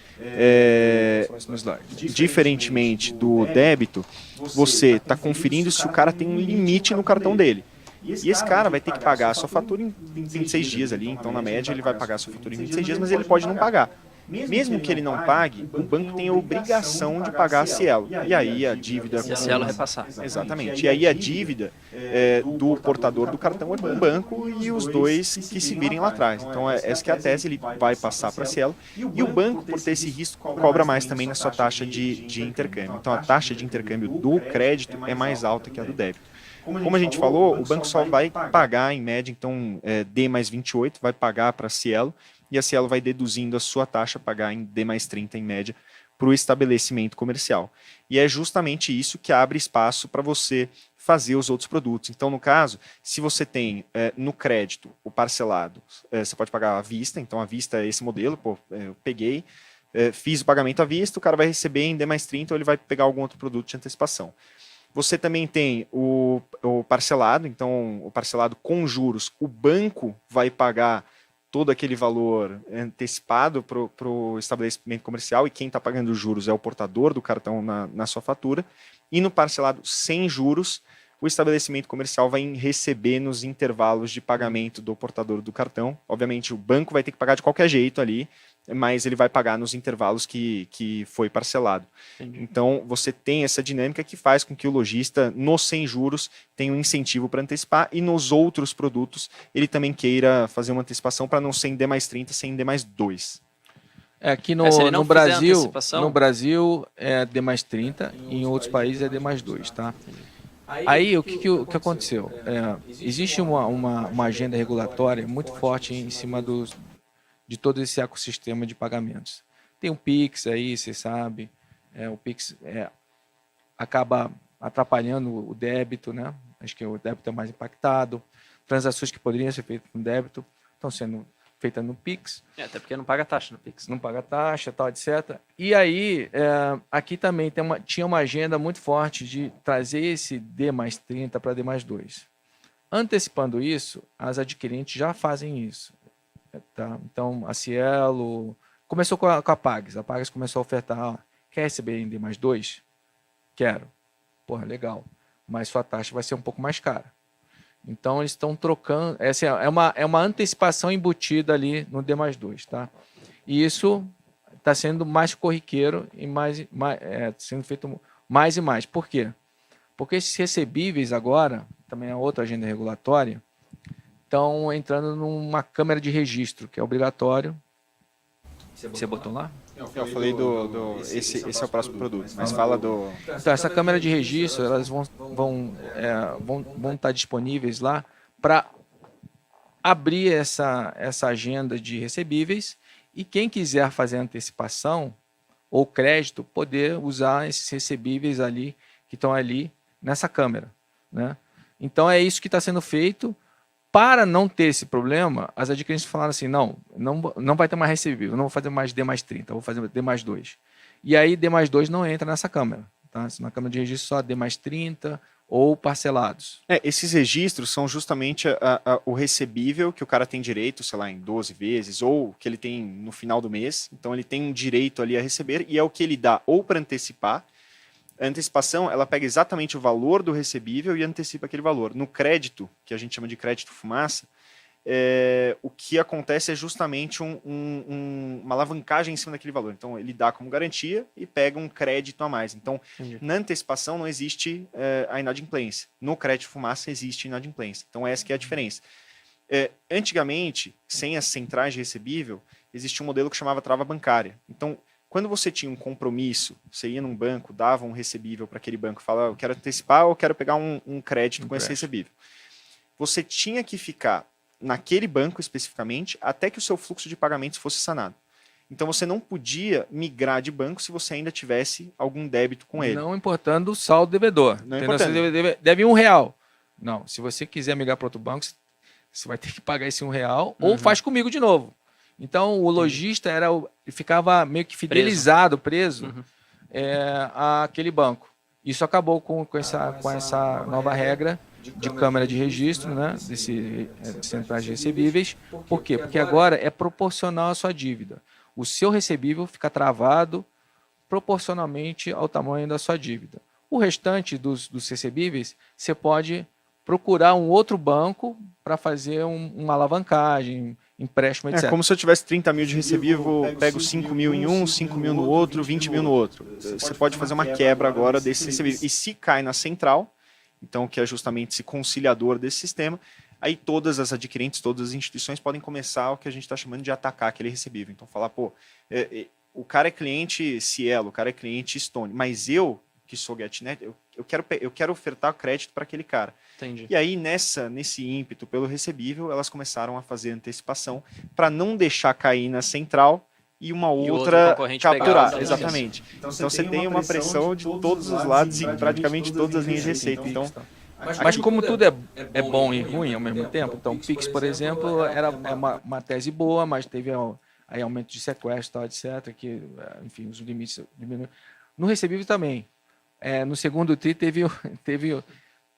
do débito, você está conferindo se o cara tem um limite no cartão dele. E esse cara vai ter que pagar a sua fatura em 26 dias ali, então na média ele vai pagar a sua fatura em 26 dias, mas ele pode não pagar. Mesmo que ele não pague, o banco tem a obrigação de pagar a Cielo. E aí a dívida... E a Cielo repassar. Exatamente. E aí a dívida do portador do cartão é com o banco e os dois que se virem lá atrás. Então essa que é a tese, ele vai passar para a Cielo. E o banco, por ter esse risco, cobra mais também na sua taxa de intercâmbio. Então a taxa de intercâmbio do crédito é mais alta que a do débito. Como a gente falou, o banco só vai pagar em média, então D+28, vai pagar para a Cielo, e a Cielo vai deduzindo a sua taxa, pagar em D+30 em média, para o estabelecimento comercial. E é justamente isso que abre espaço para você fazer os outros produtos. Então, no caso, se você tem no crédito o parcelado, você pode pagar à vista, então à vista é esse modelo, eu peguei, fiz o pagamento à vista, o cara vai receber em D+30 ou ele vai pegar algum outro produto de antecipação. Você também tem o parcelado, então o parcelado com juros, o banco vai pagar todo aquele valor antecipado para o estabelecimento comercial, e quem está pagando os juros é o portador do cartão na sua fatura. E no parcelado sem juros, o estabelecimento comercial vai receber nos intervalos de pagamento do portador do cartão. Obviamente o banco vai ter que pagar de qualquer jeito ali, mas ele vai pagar nos intervalos que foi parcelado. Entendi. Então, você tem essa dinâmica que faz com que o lojista, nos sem juros, tenha um incentivo para antecipar, e nos outros produtos, ele também queira fazer uma antecipação para não ser em D+30, ser em D+2. Aqui no Brasil é D+30, e em outros países é D+2, tá? Aí, o que aconteceu? Existe uma agenda regulatória muito forte em cima de todo esse ecossistema de pagamentos. Tem o Pix aí, você sabe, o Pix acaba atrapalhando o débito, né? Acho que o débito é mais impactado. Transações que poderiam ser feitas com débito estão sendo feitas no Pix. Até porque não paga taxa no Pix. Não paga taxa, tal, etc. E aí, aqui também tinha uma agenda muito forte de trazer esse D+30 para D+2. Antecipando isso, as adquirentes já fazem isso. Tá? Então, a Cielo começou com a Pags. A Pags começou a ofertar, quer receber em D+2? Quero. Porra, legal. Mas sua taxa vai ser um pouco mais cara. Então, eles estão trocando. Essa é uma antecipação embutida ali no D+2. Tá? E isso está sendo mais corriqueiro e sendo feito mais e mais. Por quê? Porque esses recebíveis agora, também é outra agenda regulatória, estão entrando numa câmera de registro, que é obrigatório. Você botou lá? Eu falei esse é o próximo produto, mas fala do... Então, essa câmera de registro, elas vão estar disponíveis lá para abrir essa agenda de recebíveis, e quem quiser fazer antecipação ou crédito, poder usar esses recebíveis ali, que estão ali nessa câmera, né? Então, é isso que está sendo feito. Para não ter esse problema, as adquirentes falaram assim, não vai ter mais recebível, não vou fazer mais D+30, vou fazer D+2. E aí D+2 não entra nessa câmera. Tá? Na câmera de registro só D+30 ou parcelados. Esses registros são justamente o recebível que o cara tem direito, sei lá, em 12 vezes, ou que ele tem no final do mês. Então ele tem um direito ali a receber, e é o que ele dá ou para antecipar. A antecipação, ela pega exatamente o valor do recebível e antecipa aquele valor. No crédito, que a gente chama de crédito fumaça, o que acontece é justamente uma alavancagem em cima daquele valor. Então, ele dá como garantia e pega um crédito a mais. Então, na antecipação não existe a inadimplência. No crédito fumaça existe inadimplência. Então, essa que é a diferença. Antigamente, sem as centrais de recebível, existia um modelo que chamava trava bancária. Então, quando você tinha um compromisso, você ia num banco, dava um recebível para aquele banco, falava, eu quero antecipar ou eu quero pegar um crédito com esse recebível. Você tinha que ficar naquele banco especificamente até que o seu fluxo de pagamentos fosse sanado. Então você não podia migrar de banco se você ainda tivesse algum débito com ele. Não importando o saldo devedor. Não entendeu? importando. Você deve R$1. Não, se você quiser migrar para outro banco, você vai ter que pagar esse R$1 ou faz comigo de novo. Então o lojista ficava meio que fidelizado, preso àquele banco. Isso acabou com essa nova regra de câmara de registro, né, desse centrais de recebíveis. Por quê? Porque agora é proporcional à sua dívida. O seu recebível fica travado proporcionalmente ao tamanho da sua dívida. O restante dos recebíveis, você pode procurar um outro banco para fazer uma alavancagem, empréstimo, etc. É como se eu tivesse 30 mil de recebível, pego 5 mil em um, 5 mil no outro, 20 mil no outro. Você pode fazer uma quebra agora desse recebível. E se cai na central, então que é justamente esse conciliador desse sistema, aí todas as adquirentes, todas as instituições podem começar o que a gente está chamando de atacar aquele recebível. Então falar, o cara é cliente Cielo, o cara é cliente Stone, mas eu, que sou GetNet, eu quero ofertar crédito para aquele cara. Entendi. E aí, nesse ímpeto pelo recebível, elas começaram a fazer antecipação para não deixar cair na central e uma outra capturar. Exatamente. Então você tem uma pressão de todos os lados e praticamente todas as linhas de receita. Então, mas como tudo é bom e ruim ao mesmo tempo, então o Pix, por exemplo, era uma tese boa, mas teve aí aumento de sequestro, etc., que, enfim, os limites diminuíram. No recebível também. No segundo TRI teve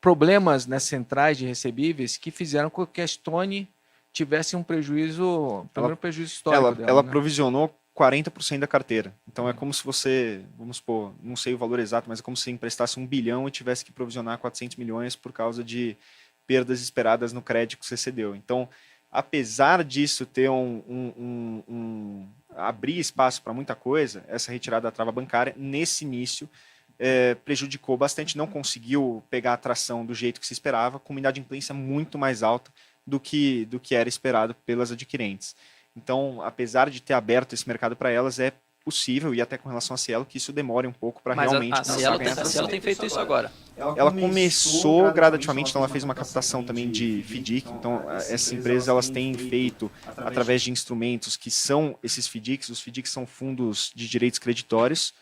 problemas nas centrais de recebíveis que fizeram com que a Stone tivesse um prejuízo, primeiro prejuízo histórico dela. Ela provisionou 40% da carteira. Então é como se você, vamos supor, não sei o valor exato, mas é como se você emprestasse 1 bilhão e tivesse que provisionar 400 milhões por causa de perdas esperadas no crédito que você cedeu. Então, apesar disso ter abrir espaço para muita coisa, essa retirada da trava bancária, nesse início, prejudicou bastante, não conseguiu pegar a atração do jeito que se esperava, com uma inadimplência muito mais alta do que era esperado pelas adquirentes. Então, apesar de ter aberto esse mercado para elas, é possível, e até com relação a Cielo, que isso demore um pouco para realmente... Mas a Cielo tem feito isso agora. Ela começou gradativamente, então ela fez uma captação também de FDIC, então essas empresas elas têm feito através de instrumentos que são esses FDICs, os FDICs são fundos de direitos creditórios,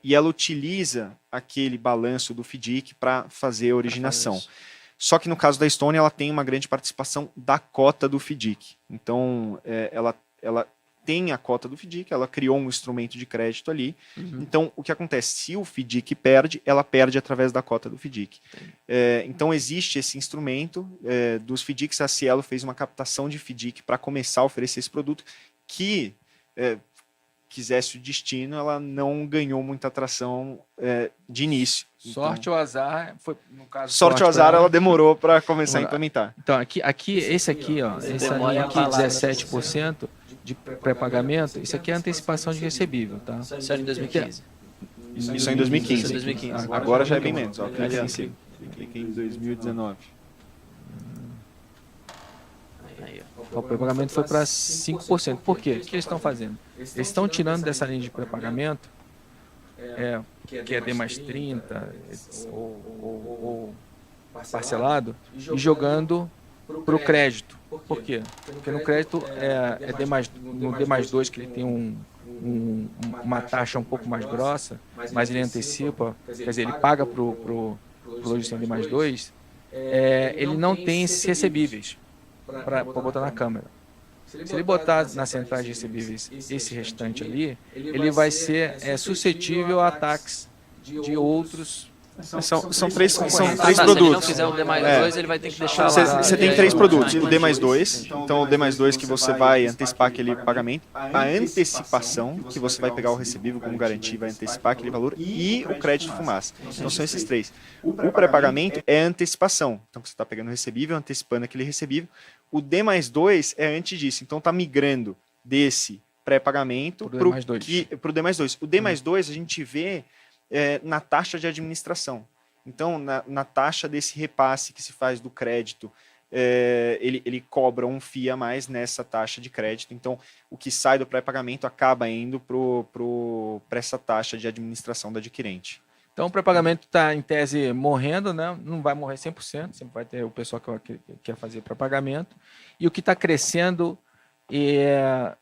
e ela utiliza aquele balanço do FDIC para fazer a originação. Só que no caso da Stone, ela tem uma grande participação da cota do FDIC. Então, ela tem a cota do FDIC, ela criou um instrumento de crédito ali. Então, o que acontece? Se o FDIC perde, ela perde através da cota do FDIC. Então, existe esse instrumento dos FDICs. A Cielo fez uma captação de FDIC para começar a oferecer esse produto que... quisesse o destino, ela não ganhou muita atração de início. Sorte ou azar, foi no caso. Sorte ou azar, ela demorou para começar a implementar. Então, essa linha aqui, 17% de pré-pagamento, isso aqui é antecipação de recebível, tá? Isso é em 2015. Isso é em 2015. Isso é 2015. Agora já é bem menos. Cliquei em 2019. O pré-pagamento foi para 5%. Por quê? O que eles estão fazendo? Eles estão tirando dessa linha de pré-pagamento, que é D mais 30 ou parcelado, e jogando para o crédito. Por quê? Porque no crédito no D mais 2, que ele tem uma taxa um pouco mais grossa, mas ele antecipa, quer dizer, ele paga para o lojista D mais 2, ele não tem esses recebíveis para botar na câmera. Se ele botar na central de recebíveis esse restante ali, ele vai ser suscetível a ataques de outros São três Se ele não produtos. fizer o D+2, ele vai ter que deixar lá. Você tem E aí, 3 produtos. vai. O D+2, então o D+2 que você vai antecipar aquele pagamento, a antecipação, que você vai pegar o recebível como garantia, vai antecipar aquele valor, e o crédito fumaça. Então são esses três. O pré-pagamento é antecipação. Então você está pegando o recebível, antecipando aquele recebível. O D+2 é antes disso. Então está migrando desse pré-pagamento para o D+2. O D+2 a gente vê na taxa de administração. Então, na taxa desse repasse que se faz do crédito, ele cobra um FII a mais nessa taxa de crédito. Então, o que sai do pré-pagamento acaba indo para essa taxa de administração do adquirente. Então, o pré-pagamento está, em tese, morrendo, né? Não vai morrer 100%, sempre vai ter o pessoal que quer fazer pré-pagamento. E o que está crescendo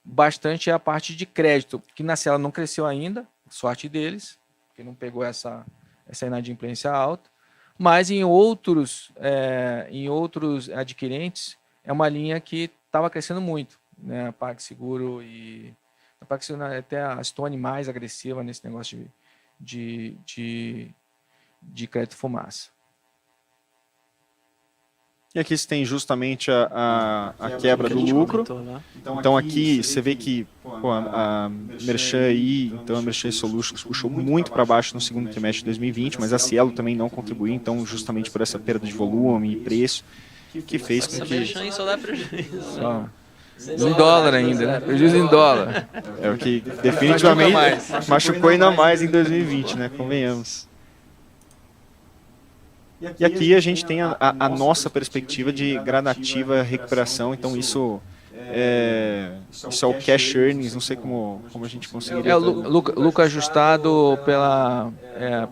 bastante é a parte de crédito, que na Cielo não cresceu ainda, sorte deles, que não pegou essa inadimplência alta, mas em outros adquirentes é uma linha que estava crescendo muito, né? A PagSeguro e a PagSeguro até a Stone mais agressiva nesse negócio de crédito fumaça. E aqui você tem justamente a quebra do lucro. Então aqui você vê que a Merchan aí, então a Merchan Solutions puxou muito para baixo no segundo trimestre de 2020, mas a Cielo também não contribuiu, então justamente por essa perda de volume e preço, que fez com que... Merchan aí só dá prejuízo. Em dólar ainda, né? Prejuízo em dólar. É o que definitivamente machucou ainda mais em 2020, né? Convenhamos. E aqui a gente tem a nossa perspectiva de gradativa recuperação, então isso é o cash earnings, não sei como a gente conseguiria... É o lucro ajustado pela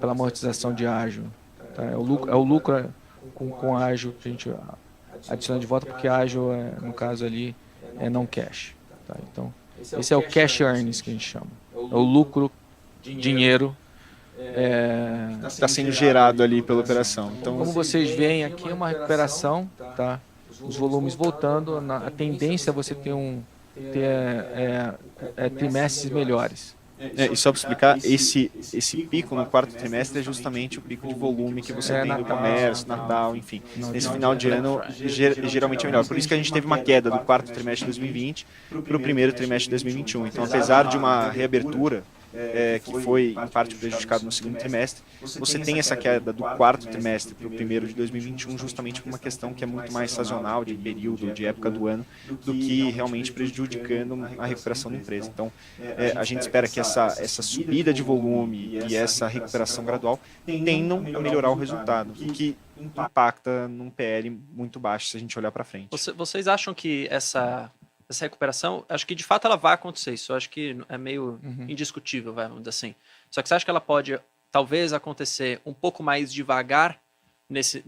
amortização de ágio. Tá? É o lucro com ágio que a gente adiciona de volta, porque ágio, no caso ali, é não cash. Tá? Então, esse é o cash earnings que a gente chama. É o lucro, dinheiro, está sendo gerado ali pela operação. Então, como vocês veem aqui, é uma recuperação, tá? Os volumes voltando, a tendência é você ter trimestres melhores. E só para explicar, esse pico no quarto trimestre é justamente o pico de volume que você tem no comércio, Natal, enfim. Nesse final de ano, geralmente é melhor. Por isso que a gente teve uma queda do quarto trimestre de 2020 para o primeiro trimestre de 2021. Então, apesar de uma reabertura, que foi em parte prejudicado no segundo trimestre, você tem essa queda do quarto trimestre para o primeiro de 2021 justamente por uma questão que é muito mais sazonal, de período, de época do ano, do que realmente prejudicando a recuperação da empresa. Então, a gente espera que essa subida de volume e essa recuperação gradual tendam a melhorar o resultado, o que impacta num PL muito baixo se a gente olhar para frente. Vocês acham que essa recuperação, acho que de fato ela vai acontecer, isso eu acho que é meio indiscutível, vamos dizer assim. Só que você acha que ela pode, talvez, acontecer um pouco mais devagar nesse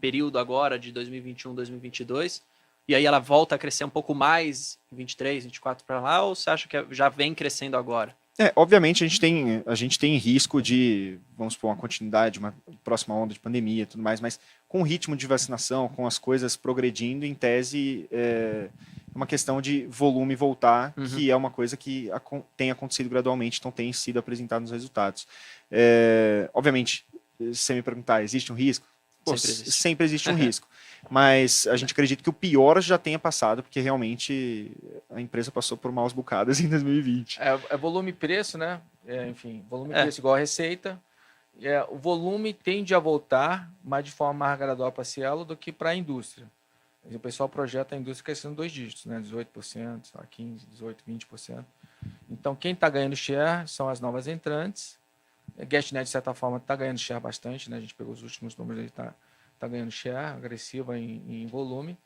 período agora de 2021, 2022, e aí ela volta a crescer um pouco mais em 23, 24 para lá, ou você acha que já vem crescendo agora? Obviamente a gente tem risco de, vamos supor, uma continuidade, uma próxima onda de pandemia e tudo mais, mas com o ritmo de vacinação, com as coisas progredindo, em tese é uma questão de volume voltar, que é uma coisa que tem acontecido gradualmente, então tem sido apresentado nos resultados. Obviamente, se você me perguntar, existe um risco? Sempre existe um risco. Mas a gente acredita que o pior já tenha passado, porque realmente a empresa passou por maus bocadas em 2020. É volume e preço, né? Enfim, volume e preço igual a receita. O volume tende a voltar, mas de forma mais gradual para a Cielo do que para a indústria. O pessoal projeta a indústria crescendo 2 dígitos, né? 18%, 15%, 18%, 20%. Então, quem está ganhando share são as novas entrantes. A GuestNet, de certa forma, está ganhando share bastante, né? A gente pegou os últimos números, ele está ganhando share, agressiva em volume.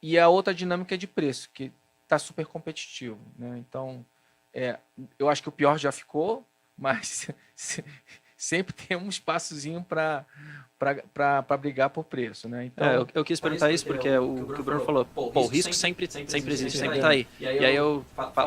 E a outra dinâmica é de preço, que está super competitivo, né? Então, eu acho que o pior já ficou, mas sempre tem um espaçozinho para brigar por preço, né? Então, eu quis perguntar isso porque o que o Bruno falou, o risco sempre existe, sempre está aí. E aí eu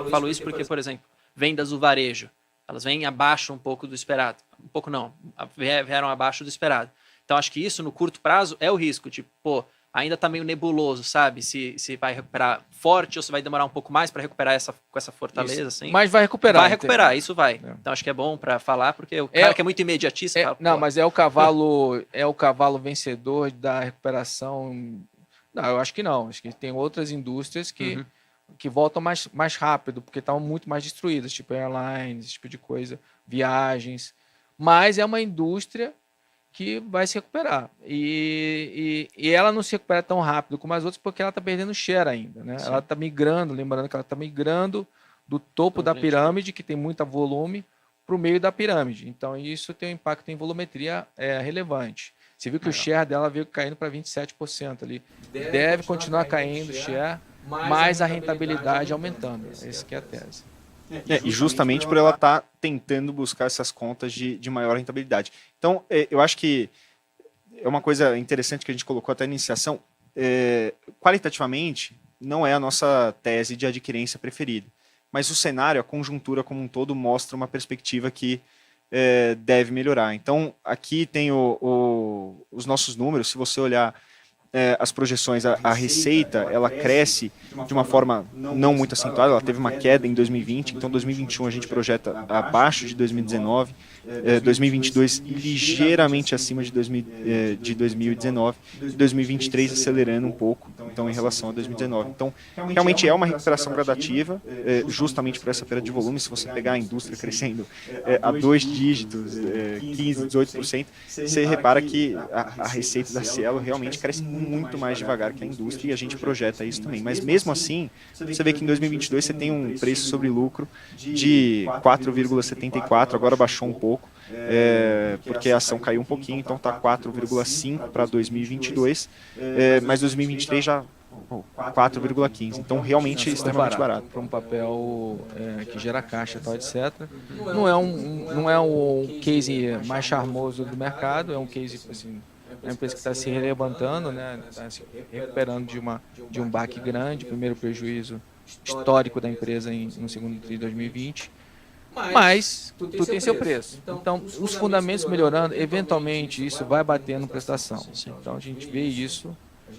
falo isso porque, por exemplo, vendas do varejo, elas vêm abaixo um pouco do esperado. Um pouco não, vieram abaixo do esperado. Então, acho que isso, no curto prazo, é o risco. Tipo, ainda tá meio nebuloso, sabe? Se vai recuperar forte ou se vai demorar um pouco mais para recuperar com essa fortaleza, assim. Mas vai recuperar. Vai recuperar, isso vai. É. Então acho que é bom para falar, porque o cara que é muito imediatista fala, Não, pô, mas é o cavalo vencedor da recuperação. Não, eu acho que não. Acho que tem outras indústrias que voltam mais rápido, porque estavam muito mais destruídas, tipo airlines, esse tipo de coisa, viagens. Mas é uma indústria que vai se recuperar. E ela não se recupera tão rápido como as outras, porque ela está perdendo share ainda. Né? Ela está migrando, lembrando que ela está migrando do topo da pirâmide, que tem muito volume, para o meio da pirâmide. Então, isso tem um impacto em volumetria relevante. Você viu que o share dela veio caindo para 27% ali. Deve continuar caindo o share, mas a rentabilidade aumentando. Essa que é a tese. E justamente por ela estar tentando buscar essas contas de maior rentabilidade. Então, eu acho que é uma coisa interessante que a gente colocou até na iniciação. Qualitativamente, não é a nossa tese de adquirência preferida. Mas o cenário, a conjuntura como um todo, mostra uma perspectiva que deve melhorar. Então, aqui tem os nossos números. Se você olhar as projeções, a receita, ela cresce de uma forma não muito acentuada, ela teve uma queda em 2020, então 2021 a gente projeta abaixo de 2019, 2022 ligeiramente acima de 2019, e 2023 acelerando um pouco, então em relação a 2019. Então, realmente é uma recuperação gradativa, justamente por essa perda de volume. Se você pegar a indústria crescendo a 2 dígitos, 15%, 18%, você repara que a receita da Cielo realmente cresce muito mais devagar que a indústria, e a gente projeta isso também. Mas mesmo assim, você vê que em 2022 você tem um preço sobre lucro de 4,74, agora baixou um pouco, porque a ação caiu um pouquinho, então está 4,5 para 2022, mas 2023 já 4,15. Então realmente é extremamente barato. Para um papel que gera caixa, tal, etc. Não é um case mais charmoso do mercado, é um case assim, é uma empresa que está se relevantando, né? Está se recuperando de um baque grande, primeiro prejuízo histórico da empresa no segundo tri de 2020. Mas tudo tem seu preço. Então, os fundamentos melhorando, eventualmente isso vai bater no preço da ação. Então, a gente vê isso,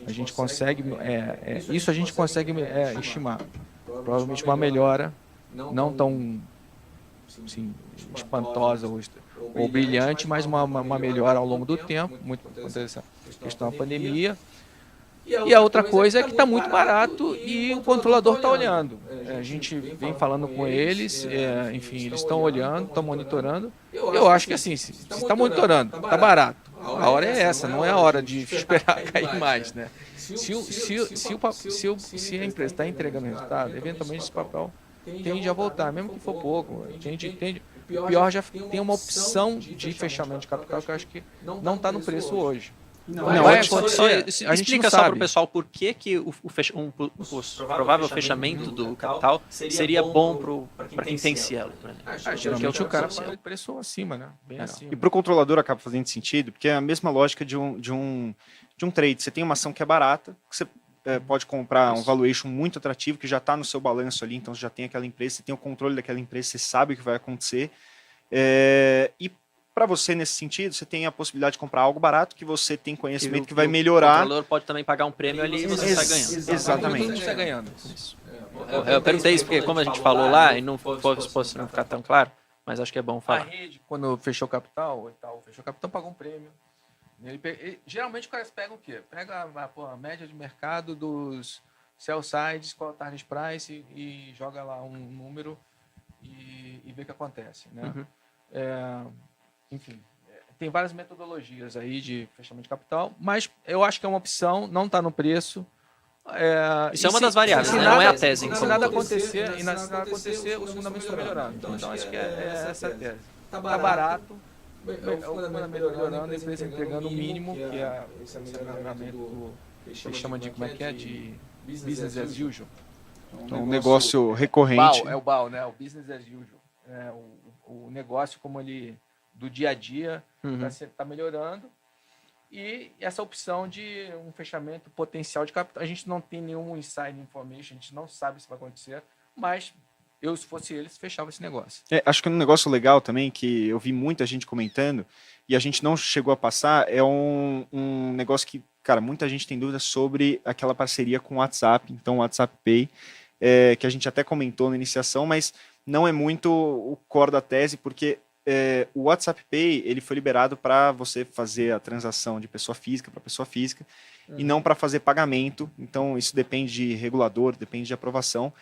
a gente consegue, isso a gente consegue estimar. Provavelmente uma melhora, não tão assim, espantosa ou brilhante, mas uma melhora ao longo do tempo, muito por conta dessa questão da pandemia. E a outra coisa é que está muito barato e o controlador está olhando. A gente vem falando com eles, enfim, eles estão olhando, estão monitorando. Eu acho que assim, se está monitorando, está barato. A hora é essa, não é a hora de esperar cair mais, né? Se a empresa está entregando resultado, eventualmente esse papel tende a voltar, mesmo que for pouco. O pior já tem uma opção de fechamento de capital que eu acho que não está no preço hoje. Não, vai acontecer. A gente Explica não só sabe. para o pessoal por que o provável fechamento do capital seria bom para quem tem Cielo. Geralmente o cara paga o preço acima, né? Bem acima. E para o controlador acaba fazendo sentido, porque é a mesma lógica de um trade. Você tem uma ação que é barata, que você pode comprar um valuation muito atrativo, que já está no seu balanço ali, então você já tem aquela empresa, você tem o controle daquela empresa, você sabe o que vai acontecer. E para você, nesse sentido, você tem a possibilidade de comprar algo barato, que você tem conhecimento que vai melhorar. O controlador pode também pagar um prêmio ali e você está ganhando. Exatamente. Todo mundo está ganhando. Eu perguntei isso porque, como a gente falou lá, e não fosse não ficar tão claro, mas acho que é bom A falar. rede, quando fechou o capital, pagou um prêmio. Geralmente os caras pegam o quê? Pega a média de mercado dos sell sides, qual é o target price e joga lá um número e vê o que acontece, né? Enfim, tem várias metodologias aí de fechamento de capital, mas eu acho que é uma opção, não está no preço. Isso é uma das variáveis, né? Não é a tese. Se nada acontecer, os fundamentos estão melhorando. Então acho que essa é a tese. Está barato, o fundamento melhorando, a empresa entregando o mínimo, que é esse melhoramento que eles chamam de, como é que é? De business as usual. Então, um negócio recorrente. É o BAU, né? O business as usual. O negócio como ele do dia a dia está melhorando. E essa opção de um fechamento potencial de capital, a gente não tem nenhum inside information, a gente não sabe se vai acontecer, mas eu, se fosse eles, fechava esse negócio. Acho que um negócio legal também, que eu vi muita gente comentando, e a gente não chegou a passar, é um negócio que, cara, muita gente tem dúvidas sobre aquela parceria com o WhatsApp, então o WhatsApp Pay, que a gente até comentou na iniciação, mas não é muito o core da tese, porque o WhatsApp Pay ele foi liberado para você fazer a transação de pessoa física para pessoa física e não para fazer pagamento. Então isso depende de regulador, depende de aprovação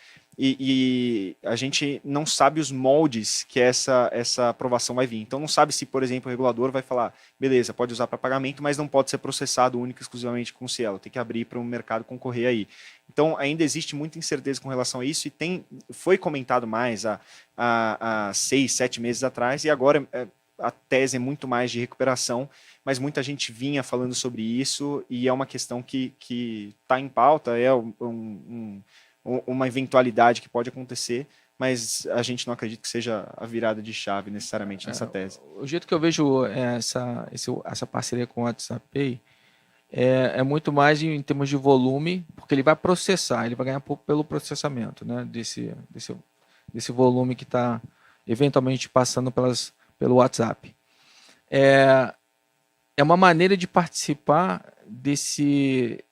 e a gente não sabe os moldes que essa aprovação vai vir. Então não sabe se, por exemplo, o regulador vai falar, beleza, pode usar para pagamento, mas não pode ser processado única e exclusivamente com Cielo, tem que abrir para o mercado concorrer aí. Então ainda existe muita incerteza com relação a isso e foi comentado mais há 6, 7 meses atrás e agora a tese é muito mais de recuperação, mas muita gente vinha falando sobre isso e é uma questão que está em pauta, uma eventualidade que pode acontecer, mas a gente não acredita que seja a virada de chave necessariamente nessa tese. O jeito que eu vejo essa parceria com o WhatsApp Pay é muito mais em termos de volume, porque ele vai processar, ele vai ganhar pouco pelo processamento, né, desse volume que está eventualmente passando pelo WhatsApp. É uma maneira de participar desse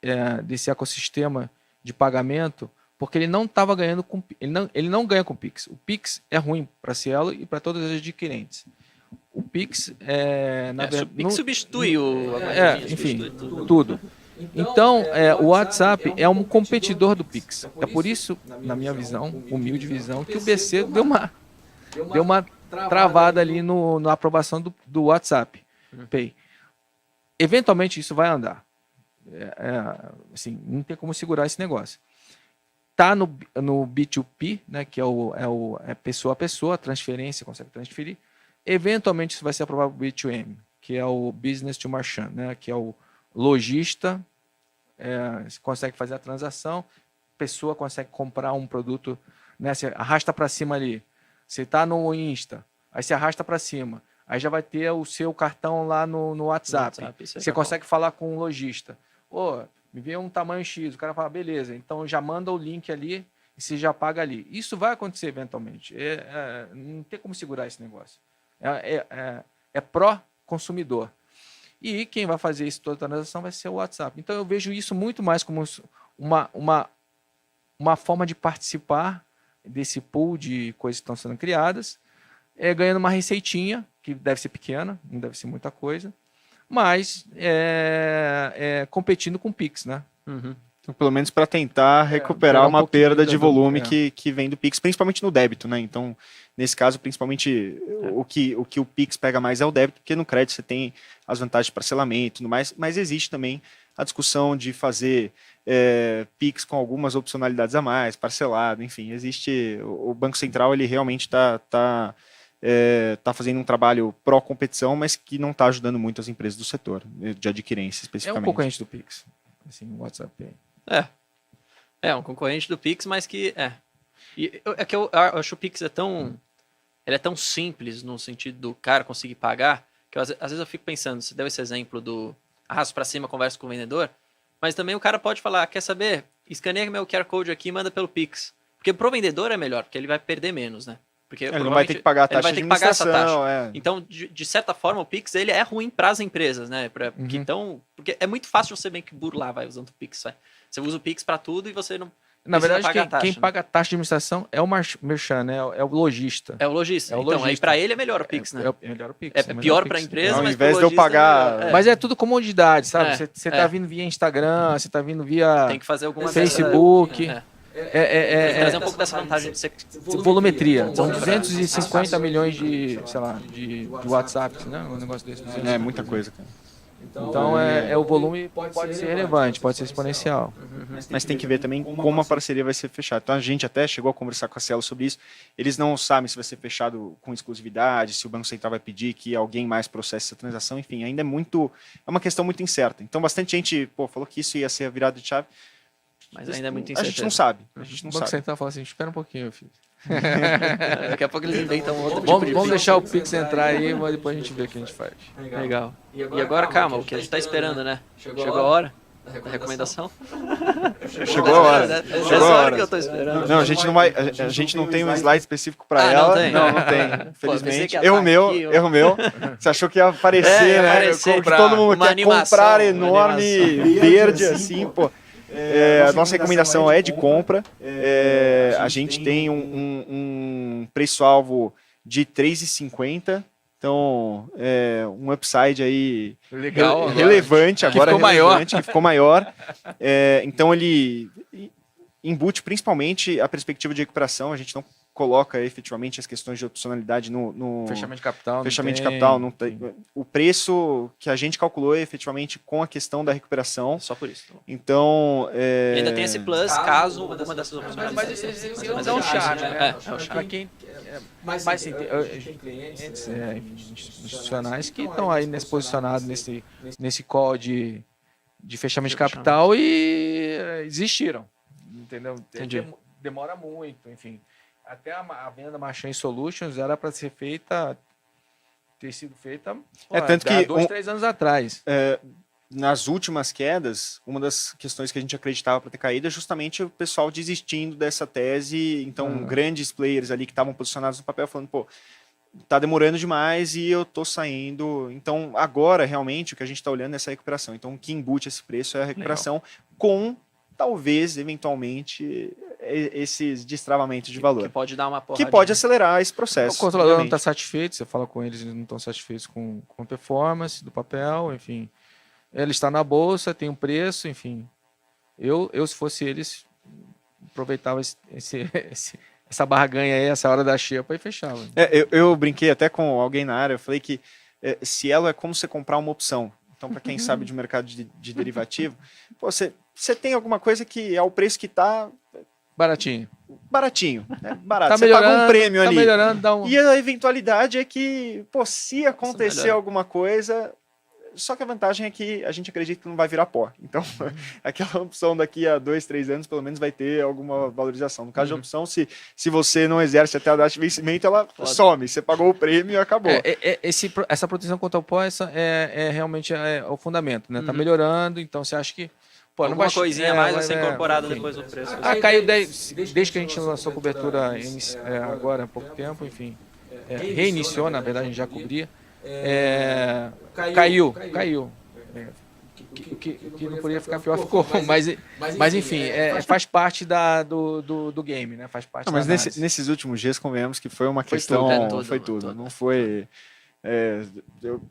ecossistema de pagamento, porque ele não estava ganhando com ele não ganha com o Pix. O Pix é ruim para a Cielo e para todas as adquirentes. O Pix o Pix substitui enfim, tudo. Então, o WhatsApp é um competidor do Pix. É por isso, na minha visão, humilde visão, que o BC deu uma travada ali na aprovação do WhatsApp Pay. Eventualmente isso vai andar. Assim, não tem como segurar esse negócio. Está no B2P, né, que é pessoa a pessoa, transferência, consegue transferir. Eventualmente isso vai ser aprovado para o B2M, que é o Business to Merchant, né, que é o lojista, consegue fazer a transação, pessoa consegue comprar um produto, né, você arrasta para cima ali, você está no Insta, aí você arrasta para cima, aí já vai ter o seu cartão lá no WhatsApp. Você consegue falar com o lojista. Me vê um tamanho X, o cara fala, beleza, então já manda o link ali e você já paga ali. Isso vai acontecer eventualmente. Não tem como segurar esse negócio. É pró-consumidor. E quem vai fazer isso toda a transação vai ser o WhatsApp. Então eu vejo isso muito mais como uma forma de participar desse pool de coisas que estão sendo criadas, ganhando uma receitinha, que deve ser pequena, não deve ser muita coisa, mas competindo com o Pix, né? Uhum. Então, pelo menos para tentar recuperar uma perda de volume que vem do Pix, principalmente no débito, né? Então, nesse caso, principalmente o que o Pix pega mais é o débito, porque no crédito você tem as vantagens de parcelamento e tudo mais, mas existe também a discussão de fazer Pix com algumas opcionalidades a mais, parcelado, enfim, existe. O Banco Central ele realmente está fazendo um trabalho pró-competição, mas que não está ajudando muito as empresas do setor, de adquirência especificamente. É um concorrente do Pix, assim, o WhatsApp Pay. Um concorrente do Pix, mas que que eu acho o Pix ele é tão simples no sentido do cara conseguir pagar, que às vezes eu fico pensando, você deu esse exemplo do arrasto para cima, conversa com o vendedor, mas também o cara pode falar, quer saber? Escaneia meu QR Code aqui e manda pelo Pix. Porque pro vendedor é melhor, porque ele vai perder menos, né? Porque ele não vai ter que pagar a taxa de administração. Então, de certa forma, o Pix ele é ruim para as empresas, né? Porque é muito fácil você bem que burlar, usando o Pix. Você usa o Pix para tudo e você não. Na verdade, quem paga a taxa de administração é o merchant, né? É o lojista. É o lojista. Então, aí para ele é melhor o Pix, né? É melhor o Pix. É pior para a empresa, ao mas invés de eu pagar. Mas é tudo comodidade, sabe? Você tá vindo via Instagram, você tá vindo via tem que fazer alguma Facebook. Trazer um pouco dessa vantagem de ser volumetria. São 250 milhões de WhatsApps, né? Um negócio desse. É muita coisa, cara. Então o volume pode ser relevante, pode ser exponencial. Mas tem que ver também como a parceria vai ser fechada. Então a gente até chegou a conversar com a Cielo sobre isso. Eles não sabem se vai ser fechado com exclusividade, se o Banco Central vai pedir que alguém mais processe essa transação. Enfim, ainda é uma questão muito incerta. Então bastante gente falou que isso ia ser a virada de chave. Mas ainda é muito incerto. A gente não sabe. O Banco Central fala assim, espera um pouquinho, filho. Daqui a pouco eles inventam outro Vamos deixar o Pix entrar aí, mas depois a gente vê o que a gente faz. Legal. E agora, calma, o que a gente tá esperando, né? Chegou a hora. Da recomendação? Chegou a hora. Essa Chegou a hora hora. que eu tô esperando. Não, a gente não tem um slide específico para Ah, ela. não tem? Não tem. Pô, pensei Infelizmente. que ia Erro tá meu, aqui, ó. erro meu. Você achou que ia aparecer, Ia né? aparecer. Que todo mundo Uma quer animação, comprar uma enorme, animação. verde, assim, pô. A nossa recomendação é de compra. A gente tem um preço-alvo de 3,50. Então, um upside aí Legal. agora. relevante agora. ficou maior. relevante, que ficou maior. Então, ele embute principalmente a perspectiva de recuperação. A gente não coloca efetivamente as questões de opcionalidade no Fechamento de capital. fechamento de não tem. capital. Não tem. O preço que a gente calculou é efetivamente com a questão da recuperação. Só por isso. Então, E ainda tem esse plus caso uma dessas opções. Mas esse Mas é um é charme, charme, né? é um charme. Para quem... Mas sim, tem clientes institucionais que estão aí posicionados nesse call de fechamento de capital e desistiram. Entendeu? Entendi. Demora muito, enfim. Até a venda Marchand Solutions era para ter sido feita tanto que 2, 3 anos atrás. nas últimas quedas, uma das questões que a gente acreditava para ter caído é justamente o pessoal desistindo dessa tese. Então, grandes players ali que estavam posicionados no papel falando, pô, tá demorando demais e eu tô saindo. Então, agora, realmente, o que a gente está olhando é essa recuperação. Então, o que embute esse preço é a recuperação com, talvez, eventualmente, esses destravamentos de valor. Que pode dar uma Que porradinha. pode acelerar esse processo. O controlador não obviamente. está satisfeito, você fala com eles não estão satisfeitos com a performance do papel, enfim. Ele está na bolsa, tem um preço, enfim. Eu se fosse eles, aproveitava essa barganha aí, essa hora da xepa e fechava. Eu brinquei até com alguém na área, eu falei que Cielo é como você comprar uma opção. Então, para quem sabe de mercado de derivativo, pô, você tem alguma coisa que é o preço que está Baratinho. baratinho, né? Barato. Tá Você melhorando, paga um prêmio tá ali. melhorando, dá um... E a eventualidade é que, pô, se acontecer melhora. alguma coisa, só que a vantagem é que a gente acredita que não vai virar pó. Então, aquela opção daqui a 2, 3 anos, pelo menos vai ter alguma valorização. No caso de opção, se você não exerce até a data de vencimento, ela some. Você pagou o prêmio e acabou. Essa proteção contra o pó realmente é o fundamento, né? Tá melhorando, então você acha que... Pô, não Alguma vai, coisinha a mais vai ser é, incorporada enfim. depois do preço. Caiu desde que a gente lançou a cobertura agora há pouco tempo, enfim. Reiniciou, na verdade, a gente já cobria. Caiu. O que não podia ficar pior ficou. Mas enfim, faz parte do game, né? Faz parte Mas da análise. nesses últimos dias, convenhamos que foi uma Foi questão... tudo. foi tudo. Tudo. Não foi...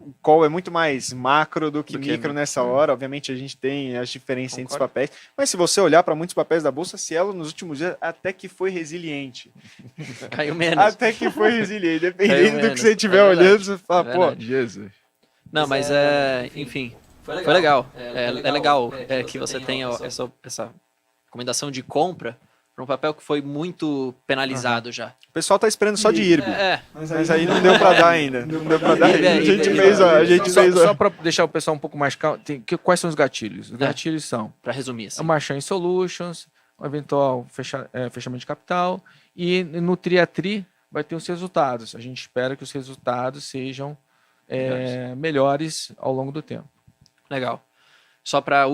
o call é muito mais macro do que micro nessa hora. Obviamente, a gente tem as diferenças entre os papéis. Mas se você olhar para muitos papéis da Bolsa, Cielo, nos últimos dias, até que foi resiliente. Caiu menos. Até que foi resiliente. Dependendo do que menos. você estiver É verdade. olhando, você fala, É pô... verdade. Jesus. Não, mas enfim, foi legal. É legal que você tenha essa recomendação de compra para um papel que foi muito penalizado já. O pessoal tá esperando só de IRB. Mas aí não deu para dar ainda. Não deu para dar ainda. A gente fez Só para deixar o pessoal um pouco mais calmo, quais são os gatilhos? Os gatilhos são para resumir assim. o Marchand Solutions, o eventual fechamento de capital, e no Tri vai ter os resultados. A gente espera que os resultados sejam melhores ao longo do tempo. Legal. Só para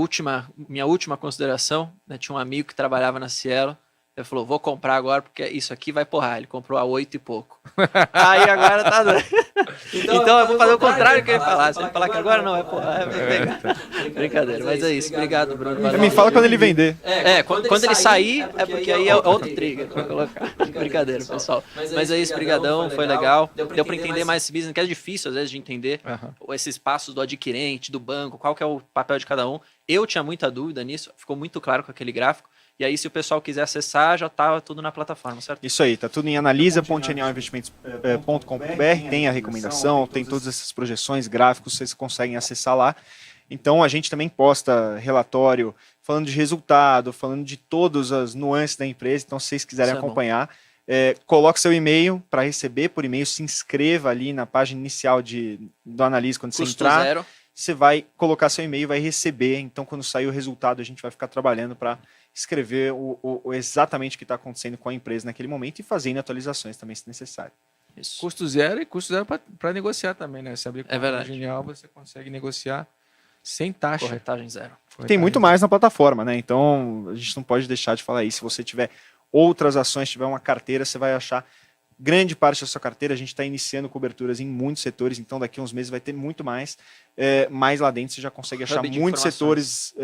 minha última consideração, né, tinha um amigo que trabalhava na Cielo. Ele falou, vou comprar agora porque isso aqui vai porrar. Ele comprou a 8 e pouco. Aí agora tá doido. Então eu vou fazer o contrário que ele falar. Se ele falar que agora não vai porrar, vai pegar. Brincadeira, mas é isso. Obrigado, Bruno. Valeu. Me fala quando ele vender. Quando ele sair, é porque aí é outro trigger pra colocar. Brincadeira, pessoal. Mas é isso, brigadão, foi legal. Deu pra entender mais esse business, que é difícil às vezes de entender esses passos do adquirente, do banco, qual que é o papel de cada um. Eu tinha muita dúvida nisso, ficou muito claro com aquele gráfico. E aí, se o pessoal quiser acessar, já estava tudo na plataforma, certo? Isso aí, tá tudo em analisa.genialinvestimentos.com.br, tem a recomendação, tem todas essas projeções, gráficos, vocês conseguem acessar lá. Então, a gente também posta relatório falando de resultado, falando de todas as nuances da empresa. Então, se vocês quiserem acompanhar, coloque seu e-mail para receber por e-mail, se inscreva ali na página inicial do Analisa, quando você entrar. Zero. Você vai colocar seu e-mail, vai receber. Então, quando sair o resultado, a gente vai ficar trabalhando para escrever exatamente o que está acontecendo com a empresa naquele momento e fazendo atualizações também, se necessário. Isso. Custo zero para negociar também, né? Se abrir com verdade. Genial, você consegue negociar Sem taxa. Corretagem zero. Tem muito mais na plataforma, né? Então, a gente não pode deixar de falar isso. Se você tiver outras ações, tiver uma carteira, você vai achar grande parte da sua carteira. A gente está iniciando coberturas em muitos setores, então daqui a uns meses vai ter muito mais. Mas lá dentro você já consegue achar muitos setores,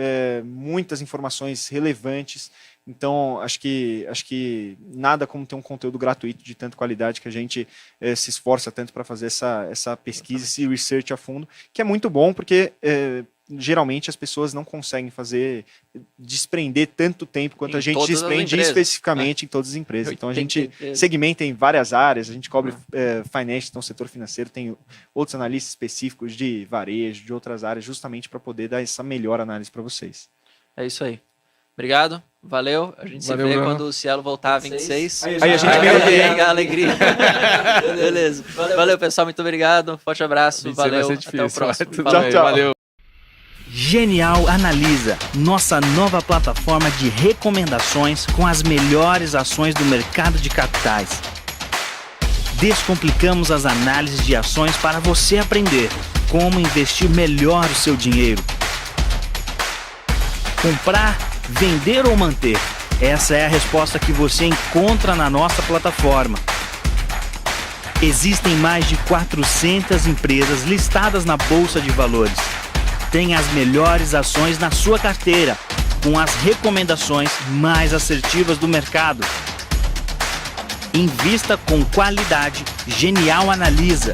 muitas informações relevantes. Então, acho que nada como ter um conteúdo gratuito de tanta qualidade que a gente se esforça tanto para fazer essa pesquisa, esse research a fundo, que é muito bom, porque geralmente as pessoas não conseguem desprender tanto tempo quanto a gente desprende especificamente em todas as empresas. Então a gente segmenta em várias áreas, a gente cobre finance, então setor financeiro, tem outros analistas específicos de varejo, de outras áreas, justamente para poder dar essa melhor análise para vocês. É isso aí. Obrigado, valeu. A gente se vê quando o Cielo voltar a 26. Aí a gente ganha a alegria. Beleza. Valeu, pessoal. Muito obrigado. Forte abraço. Valeu. Até o próximo. Tchau, tchau. Valeu. Genial Analisa, nossa nova plataforma de recomendações com as melhores ações do mercado de capitais. Descomplicamos as análises de ações para você aprender como investir melhor o seu dinheiro. Comprar, vender ou manter? Essa é a resposta que você encontra na nossa plataforma. Existem mais de 400 empresas listadas na Bolsa de Valores. Tem as melhores ações na sua carteira, com as recomendações mais assertivas do mercado. Invista com qualidade. Genial Analisa.